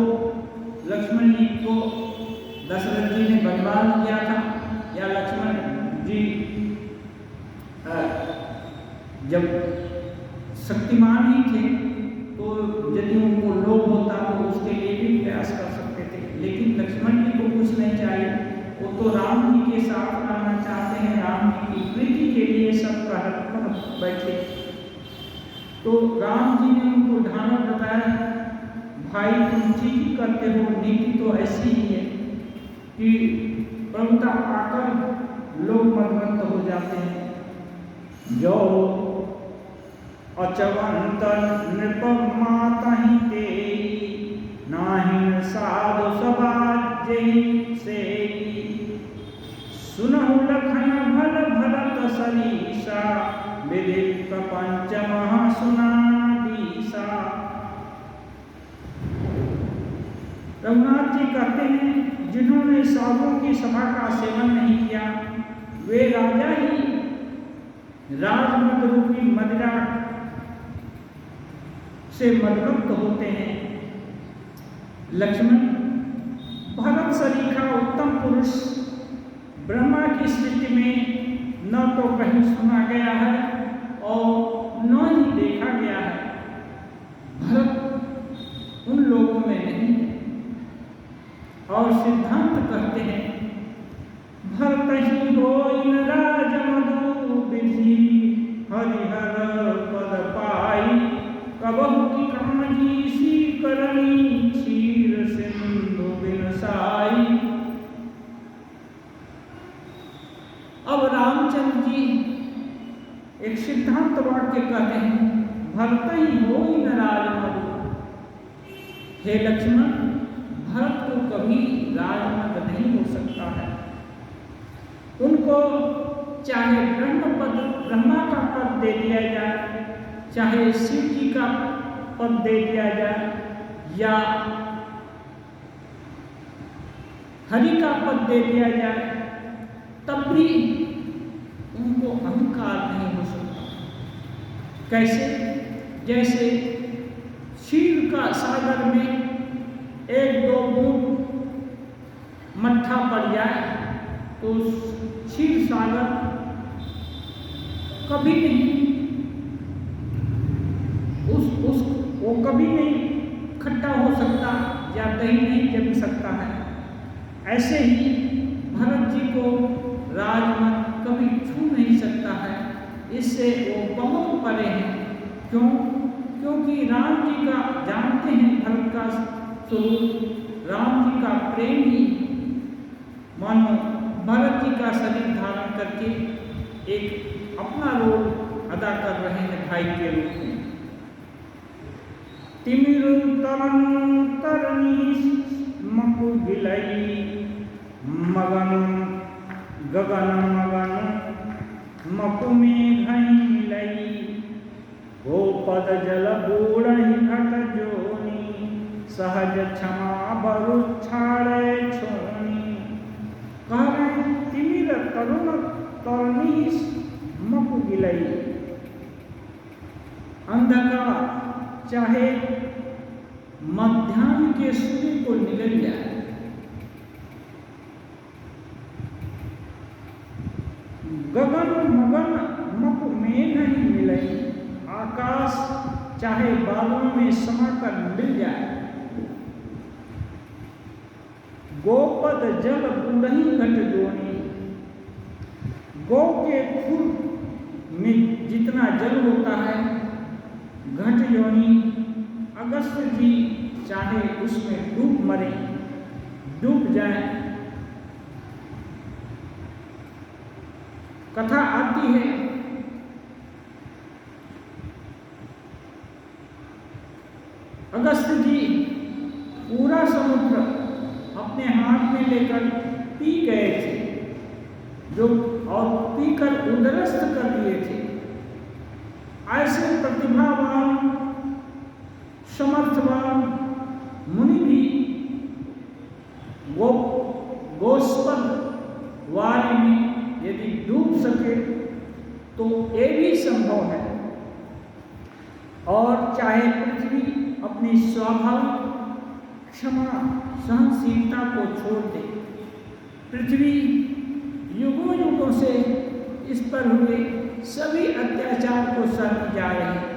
लक्ष्मण जी को दशरथ जी ने बलवान किया था, या लक्ष्मण जी जब शक्तिमान ही थे तो यदि उनको लोभ होता तो उसके लिए भी प्रयास कर सकते थे, लेकिन लक्ष्मण जी को कुछ नहीं चाहिए, वो तो राम जी के साथ रहना चाहते हैं, राम जी की प्रीति के लिए सब कर बैठे। तो राम जी ने उनको ढांढा बताया, भाई तुम ठीक ही करते हो, नीति तो ऐसी ही है कि प्रभुता पाकर लोग मदमस्त हो जाते हैं। जो अचवंत नृप मातहि तेई, नाहिन साधु सबाजहि सेई। सुनहु लखन भल भरत सरीसा, विदित प्रपंच महासुनादीसा। रघुनाथ जी कहते हैं, जिन्होंने साधुओं की सभा का सेवन नहीं किया, वे राजा ही राजमद रूपी मदिरा से मदमस्त होते हैं। लक्ष्मण भरत सरीखा उत्तम पुरुष ब्रह्मा की सृष्टि में न तो कहीं सुना गया है और न ही देखा गया है। भरत उन लोगों में नहीं है। और सिद्धांत कहते हैं, भरत ही होई न राजमदु विधि, हरिहर पद पाई, कबहु की काजी सी करनी, क्षीर सिंधु बिन साई। अब रामचंद्र जी एक सिद्धांत वाक्य कहते हैं, भरत ही होई न राजमदु। हे लक्ष्मण, भरत को कभी राजमद नहीं हो सकता है। उनको चाहे ब्रह्मा का पद दे दिया जाए, चाहे शिव जी का पद दे दिया जाए, या हरि का पद दे दिया जाए, तब भी उनको अहंकार नहीं हो सकता। कैसे? जैसे क्षीर का सागर में एक दो बूंद मट्ठा पड़ जाए तो क्षीर सागर कभी नहीं वो कभी नहीं खट्टा हो सकता या दही नहीं जम सकता है। ऐसे ही भरत जी को राजमद कभी छू नहीं सकता है, इससे वो बहुत परे हैं। क्यों? क्योंकि राम जी का जानते हैं भरत का स्वरूप, राम जी का प्रेम ही मानो भरत जी का शरीर धारण करके एक अपना रोल अदा कर रहे हैं भाई के रूप में। तिमिर तरन तरनी मकु गिलई, मगन गगन मगन मकु में घई मिलई। गोपद जल बूढ़ी घट जोनी, सहज क्षमा बरु छाड़े छोनी। कह रहे हैं, तिमिर तरुण तरनी मकु गिलई। अंधकार चाहे मध्याह्न के सूर्य को निगल जाए, गगन मगन मकु मेघ ही मिलई। आकाश चाहे बादलों में समाकर मिल जाए, गोपद जल बूढ़ी घट जोनी। गौ के खुर में जितना जल होता है, घट योनी अगस्त जी चाहे उसमें डूब मरे, डूब जाए। कथा आती है, अगस्त जी पूरा समुद्र अपने हाथ में लेकर पी गए थे, जो और पीकर उदरस्त कर दिए थे। ऐसे प्रतिभावान समर्थवान मुनि भी गोस्पद वारी में यदि डूब सके तो ये भी संभव है। स्वाभाविक क्षमा सहनशीलता को छोड़ दे। पृथ्वी युगों युगों से इस पर हुए सभी अत्याचार को सहती जा रही है।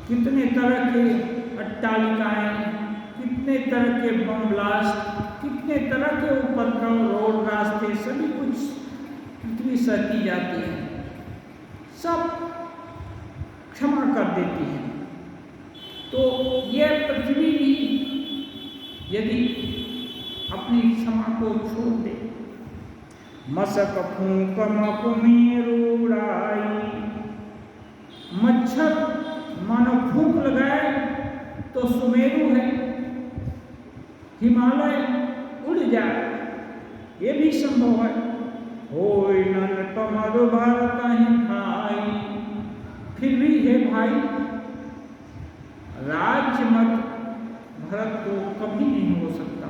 कितने तरह के अट्टालिकाएं, कितने तरह के बम ब्लास्ट, कितने तरह के उपद्रव, रोड रास्ते, सभी कुछ पृथ्वी सहती जाती है, सब क्षमा कर देती है। तो यह पृथ्वी भी यदि अपनी क्षमा को छोड़ दे, मसक फूंक मकुमी उड़ाई, मच्छर मानो फूंक लगाए तो सुमेरु है, हिमालय उड़ जाए, ये भी संभव है। होय नन तमरु भरत भाई, फिर भी हे भाई, राज्य मत भरत को कभी नहीं हो सकता।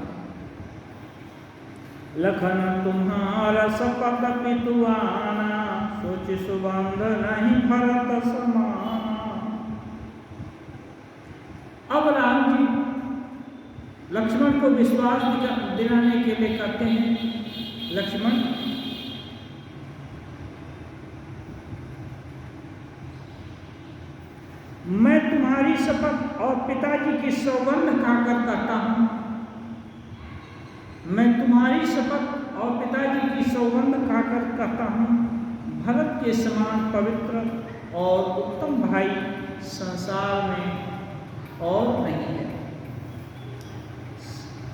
लखन तुम्हारा सपत पितुआना, सोच सुबंध नहीं भरत समान। अब राम जी लक्ष्मण को विश्वास दिलाने के लिए कहते हैं, लक्ष्मण मैं तुम्हारी शपथ और पिताजी की सौगंध खाकर कहता हूं, मैं तुम्हारी शपथ और पिताजी की सौगंध खाकर कहता हूं, भरत के समान पवित्र और उत्तम भाई संसार में और नहीं है।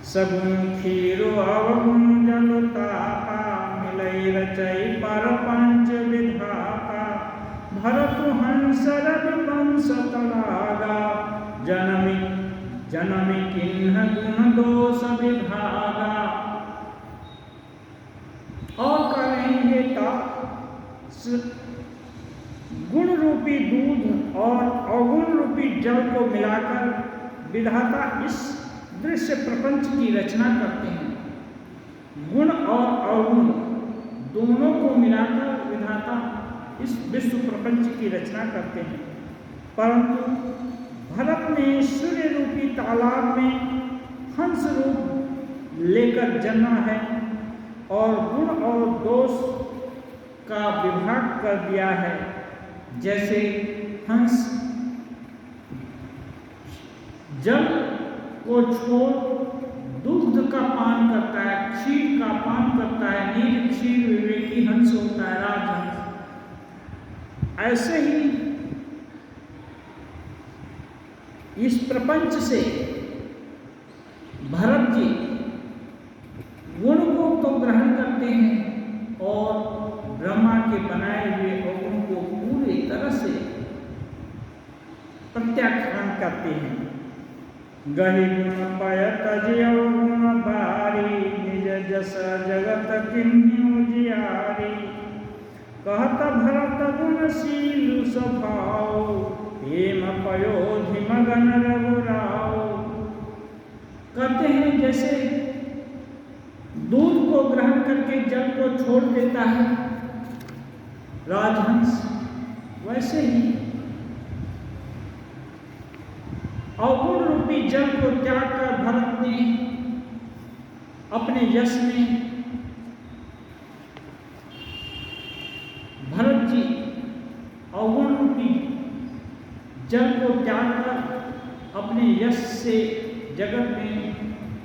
सगुन खीरो अवगुण जलताता, मिलई रचई पर पंच विधाता। भरत हंस रघुवंश तलागा, जनमी जनमी किन्ह गुण दोष विभागा। और करेंगे गुण रूपी दूध और अवगुण रूपी जल को मिलाकर विधाता इस दृश्य प्रपंच की रचना करते हैं। गुण और अवगुण दोनों को मिलाकर विधाता इस विश्व प्रपंच की रचना करते हैं। परंतु भरत ने सूर्य रूपी तालाब में हंस रूप लेकर जन्मा है और गुण और दोष का विभाग कर दिया है। जैसे हंस जल को छोड़ दूध का पान करता है, क्षीर का पान करता है, नील क्षीर विवेकी हंस होता है, राजहंस। ऐसे ही इस प्रपंच से भरत जी गुण को तो ग्रहण करते हैं और ब्रह्मा के बनाए हुए अवगुण को पूरी तरह से प्रत्याख्यान करते हैं। गहि गुण पय तज अवगुण बारी, निज जस जगत किन्हीं उजियारी। कहत भरत गुणशील स्वभाव, हेम पयोधि मगन रघुराव। कहते हैं जैसे दूध को ग्रहण करके जल को छोड़ देता है राजहंस, वैसे ही अवगुण रूपी जल को त्याग कर भरत ने अपने यश में भरत जी अवगुण रूपी जल को त्याग कर अपने यश से जगत में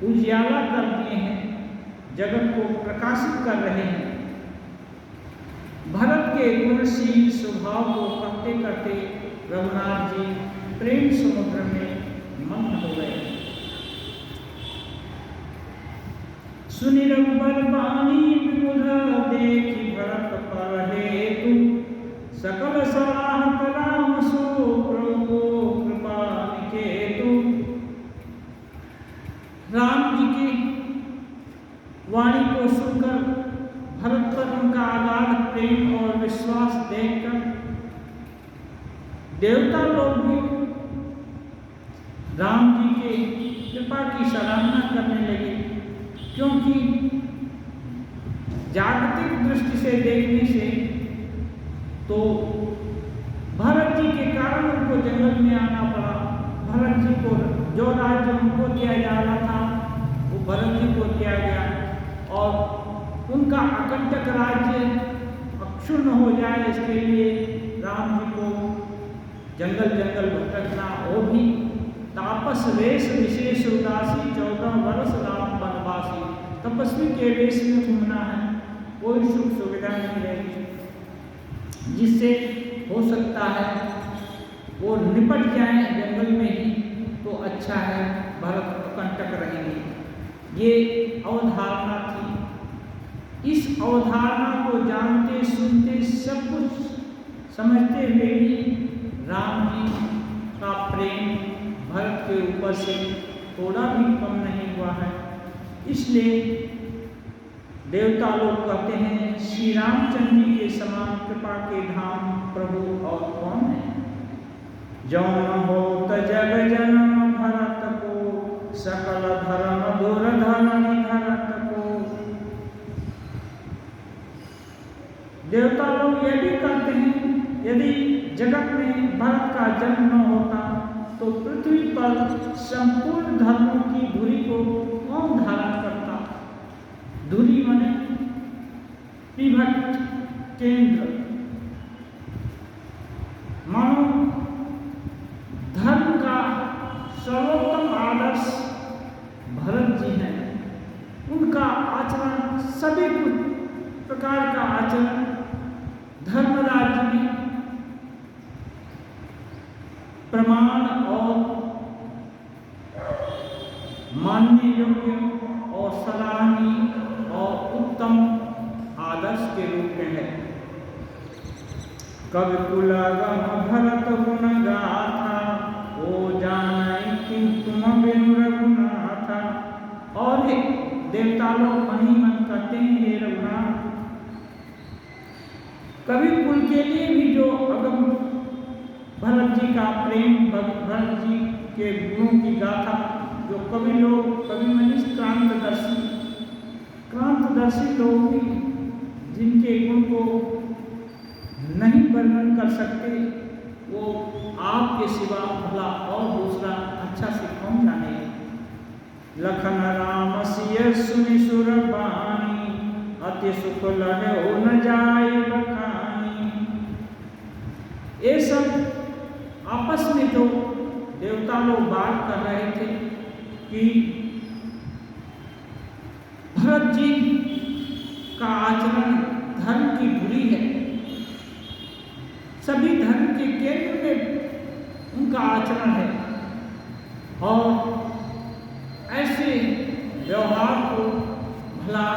उजियाला कर दिए हैं, जगत को प्रकाशित कर रहे हैं। भरत के गुणशील स्वभाव को कहते कहते रघुनाथ जी प्रेम समुद्र में मग्न हो गए। सुनि रघुबर बानी विबुध, देखि भरत पर हेतु। सकल सराहत राम सो, प्रभु कृपा निकेतु। राम जी की वाणी को सुनकर भरत पर उनका आगाध प्रेम और विश्वास देखकर देवता लोग भी राम जी के कृपा की सराहना करने लगे, क्योंकि जागतिक दृष्टि से देखने से तो भरत जी के कारण उनको जंगल में आना पड़ा, भरत जी को जो राज्य उनको दिया जा रहा था वो भरत जी को दिया गया और उनका अकंटक राज्य अक्षुण्ण हो जाए इसके लिए राम जी को जंगल जंगल भटकना, वो भी तापस वेश विशेष उदासी 14 वर्ष राम वनवासी, तपस्वी के वेश में घूमना है, कोई सुख सुविधा नहीं रहेगी। जिससे हो सकता है वो निपट जाए जंगल में ही तो अच्छा है, भरत अकंटक रहेंगे। ये अवधारणा थी। इस अवधारणा को जानते सुनते सब कुछ समझते हुए भी राम जी का प्रेम भरत के ऊपर से थोड़ा भी कम नहीं हुआ है। इसलिए देवता लोग कहते हैं श्री रामचंद्र जी के समान कृपा के धाम प्रभु और कौन है। जौन हो जग जन्म भरत को, सकल धर्म दूर धरनी धरत को। देवता लोग ये भी कहते हैं यदि जगत में भरत का जन्म न होता तो पृथ्वी पर संपूर्ण धर्मों की धुरी को कौन धारण करता। धुरी माने पिवट, केंद्र। मानो धर्म का सर्वोत्तम आदर्श भरत जी हैं। उनका आचरण, सभी प्रकार का आचरण धर्म राज्य में प्रमाण और मानने योग्य और सराहनीय और उत्तम आदर्श के रूप में है। कवि कुलागम भरत गुण गाथा, ओ जानै कि तुम बिनु रघुनाथा। और देवता लोग मन ही मन कहते हैं हे रघुनाथ। कवि कुल के लिए भी जो अगम भरत जी का प्रेम, भरत जी के गुणों की गाथा जो कवि मनीष क्रांतदर्शी लोग भी जिनके गुण को नहीं वर्णन कर सकते, वो आपके सिवा भला और दूसरा अच्छा से कौन जाने। लखन राम सिय सुनि सुर बानी, अति सुख लहे हो न जाए बखानी। ये सब आपस में जो देवता लोग बात कर रहे थे कि भरत जी का आचरण धर्म की धुरी है, सभी धर्म के केंद्र में उनका आचरण है और ऐसे व्यवहार को भला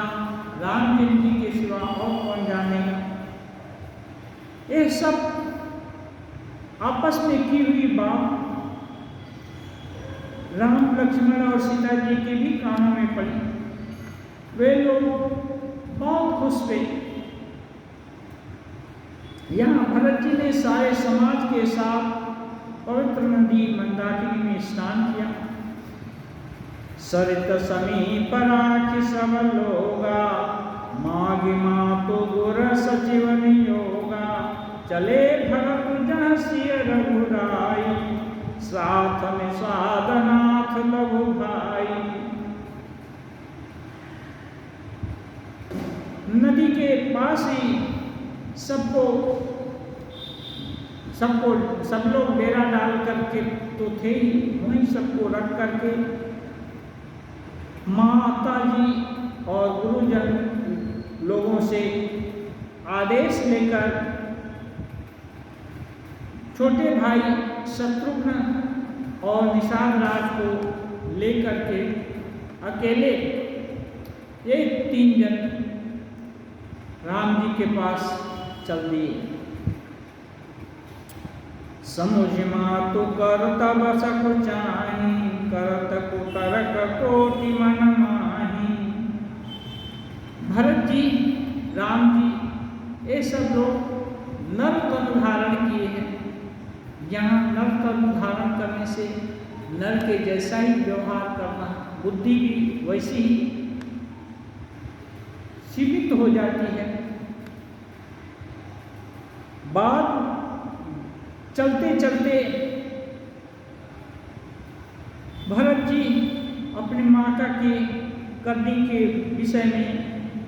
रामचंद्र जी के सिवा और कौन जानेगा। ये सब आपस में की हुई बात राम, लक्ष्मण और सीता जी के भी कानों में पड़ी। वे लोग बहुत खुश थे। यहाँ भरत जी ने सारे समाज के साथ पवित्र नदी मंदाकिनी में स्नान किया। सरित समीप राखी सब लोगा, मागी मातो गुर सचिव नियोगा। चले भरत जहाँ सिय रघुराई, साथ में साधनाथ लघु भाई। नदी के पास ही सब लोग डेरा डाल करके तो थे ही, वहीं सबको रख करके माता जी और गुरुजन लोगों से आदेश लेकर छोटे भाई शत्रुघ्न और निषाद राज को लेकर के अकेले ये 3 जन राम जी के पास चल दिए। समुझ मातु कर तब सख चाही, करत कुकरक कोटि मन माही। भरत जी, राम जी, ये सब लोग नर तनु धारण किए हैं। यहाँ नर तनु धारण करने से नर के जैसा ही व्यवहार करना, बुद्धि भी वैसी ही सीमित हो जाती है। बात चलते चलते भरत जी अपनी माता के करने के विषय में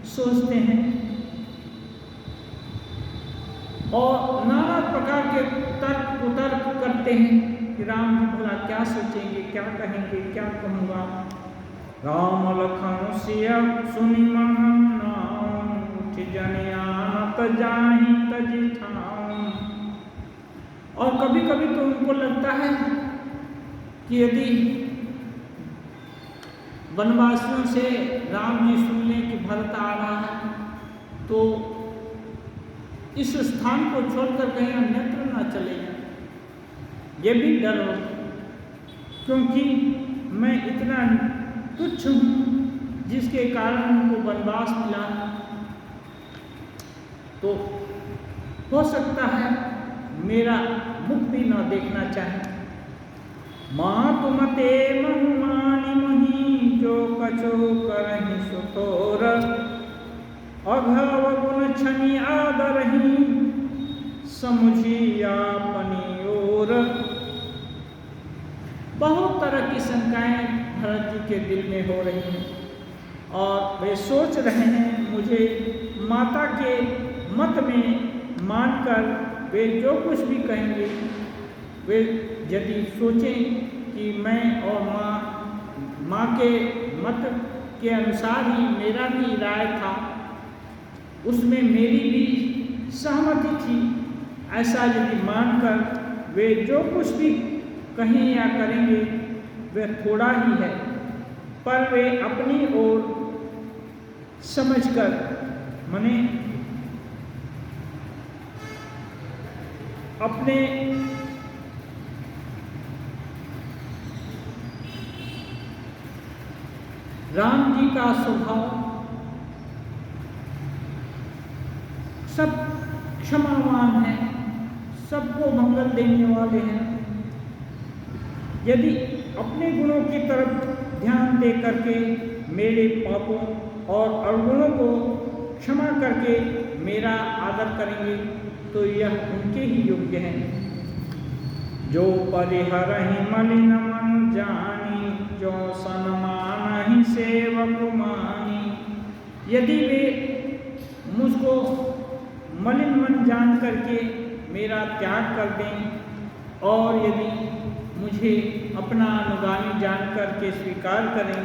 सोचते हैं और नाना प्रकार के तर्क कुतर्क करते हैं कि राम जी भला क्या सोचेंगे, क्या कहेंगे, क्या कहूँगा। राम लखन सिया सुनि मन नाम, उठ जनियान तजाहि तजि ठाम। और कभी कभी तो उनको लगता है कि यदि वनवासियों से राम जी सुन लें कि भरत आ रहा है तो इस स्थान को छोड़कर कहीं अन्यत्र न चले जाएं, ये भी डर हो, क्योंकि मैं इतना तुच्छ हूँ जिसके कारण उनको वनवास मिला, तो हो सकता है मेरा मुख भी न देखना चाहे। मातु मते महुमानि मही, जो कछो करहि सुठोर, अघव गुण छनि आदरहि, समुझी आपनी ओर। बहुत तरह की शंकाएं भरत जी के दिल में हो रही हैं और वे सोच रहे हैं मुझे माता के मत में मानकर वे जो कुछ भी कहेंगे, वे यदि सोचें कि मैं और माँ के मत के अनुसार ही मेरा भी राय था, उसमें मेरी भी सहमति थी, ऐसा यदि मानकर वे जो कुछ भी कहें या करेंगे वह थोड़ा ही है, पर वे अपनी ओर समझकर माने अपने राम जी का स्वभाव सब क्षमावान है, सबको मंगल देने वाले हैं। यदि अपने गुणों की तरफ ध्यान दे करके मेरे पापों और अवगुणों को क्षमा करके मेरा आदर करेंगे तो यह उनके ही योग्य हैं। जो परिहरहि मलिन मन जानी, जो सन्मानहि सेवक मानी। यदि वे मुझको मलिन मन जान करके मेरा त्याग कर दें और यदि मुझे अपना अनुगामी जान करके स्वीकार करें,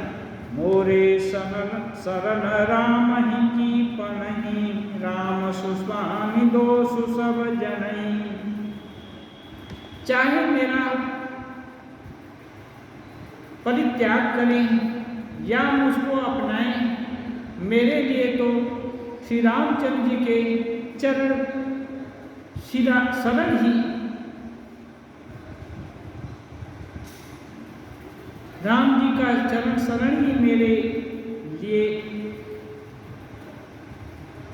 मोरे शरण राम ही की पनहि, राम सुस्वामी दोषु सब जनई। चाहे मेरा परित्याग करें या मुझको अपनाएं, मेरे लिए तो श्री रामचंद्र जी के चरण शरण ही, राम जी का चरण शरण ही मेरे लिए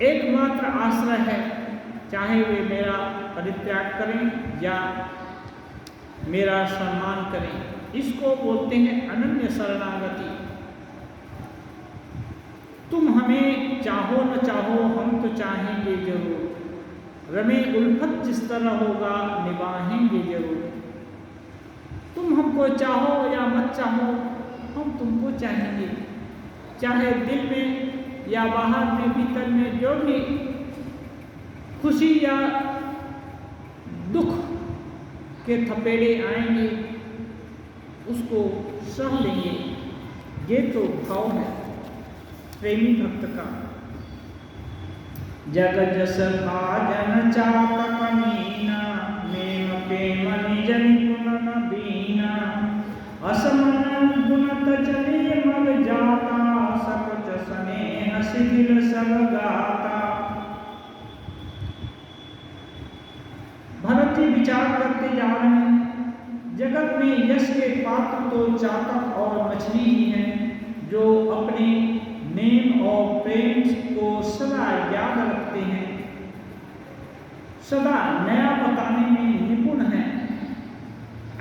एकमात्र आश्रय है। चाहे वे मेरा परित्याग करें या मेरा सम्मान करें, इसको बोलते हैं अनन्य शरणागति। तुम हमें चाहो न चाहो, हम तो चाहेंगे जरूर, रमे उल्फत जिस तरह होगा निभाएंगे जरूर। तुम हमको चाहो या मत चाहो, हम तुमको चाहेंगे, चाहे दिल में या बाहर में भीतर में जो भी खुशी या दुख के थपेड़े आएंगे उसको सह लेंगे। ये तो भाव है प्रेमी भक्त का। जग जस भाजन चातक मीना, नेम प्रेम निजन गुण न बीना। असमन गुणत चले मग जाता, सकच स्नेह शिथिल सब गाता। भरत जी विचार करते जा रहे हैं, जगत में यश के पात्र तो चातक और मछली ही हैं, जो अपने नेम और प्रेम को सदा याद रखते हैं, सदा नया बताने में निपुण हैं।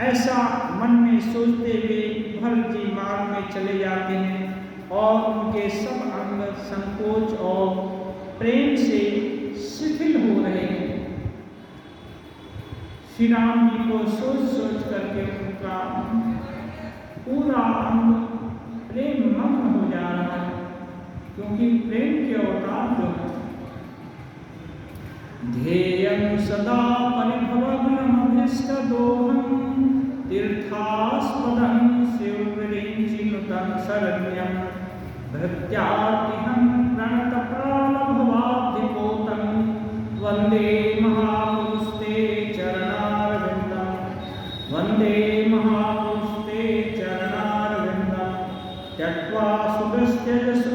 ऐसा मन में सोचते हुए भरत जी मार्ग में चले जाते हैं और उनके सब अंग संकोच और प्रेम से शिथिल हो रहे हैं। श्री राम जी को सोच सोच करके उनका पूरा क्योंकि प्रेम के अवतार जो है, ध्येयं सदा परिभवघ्नमभीष्टदोहं तीर्थास्पदं शिवविरिञ्चिनुतं शरण्यं भृत्यार्तिहं प्रणतप्राणभवाब्धिपोतं वन्दे महापुरुषते चरणारविन्दं वन्दे महापुरुषते चरणारविन्दं त्यक्त्वा सुगस्त्यजसु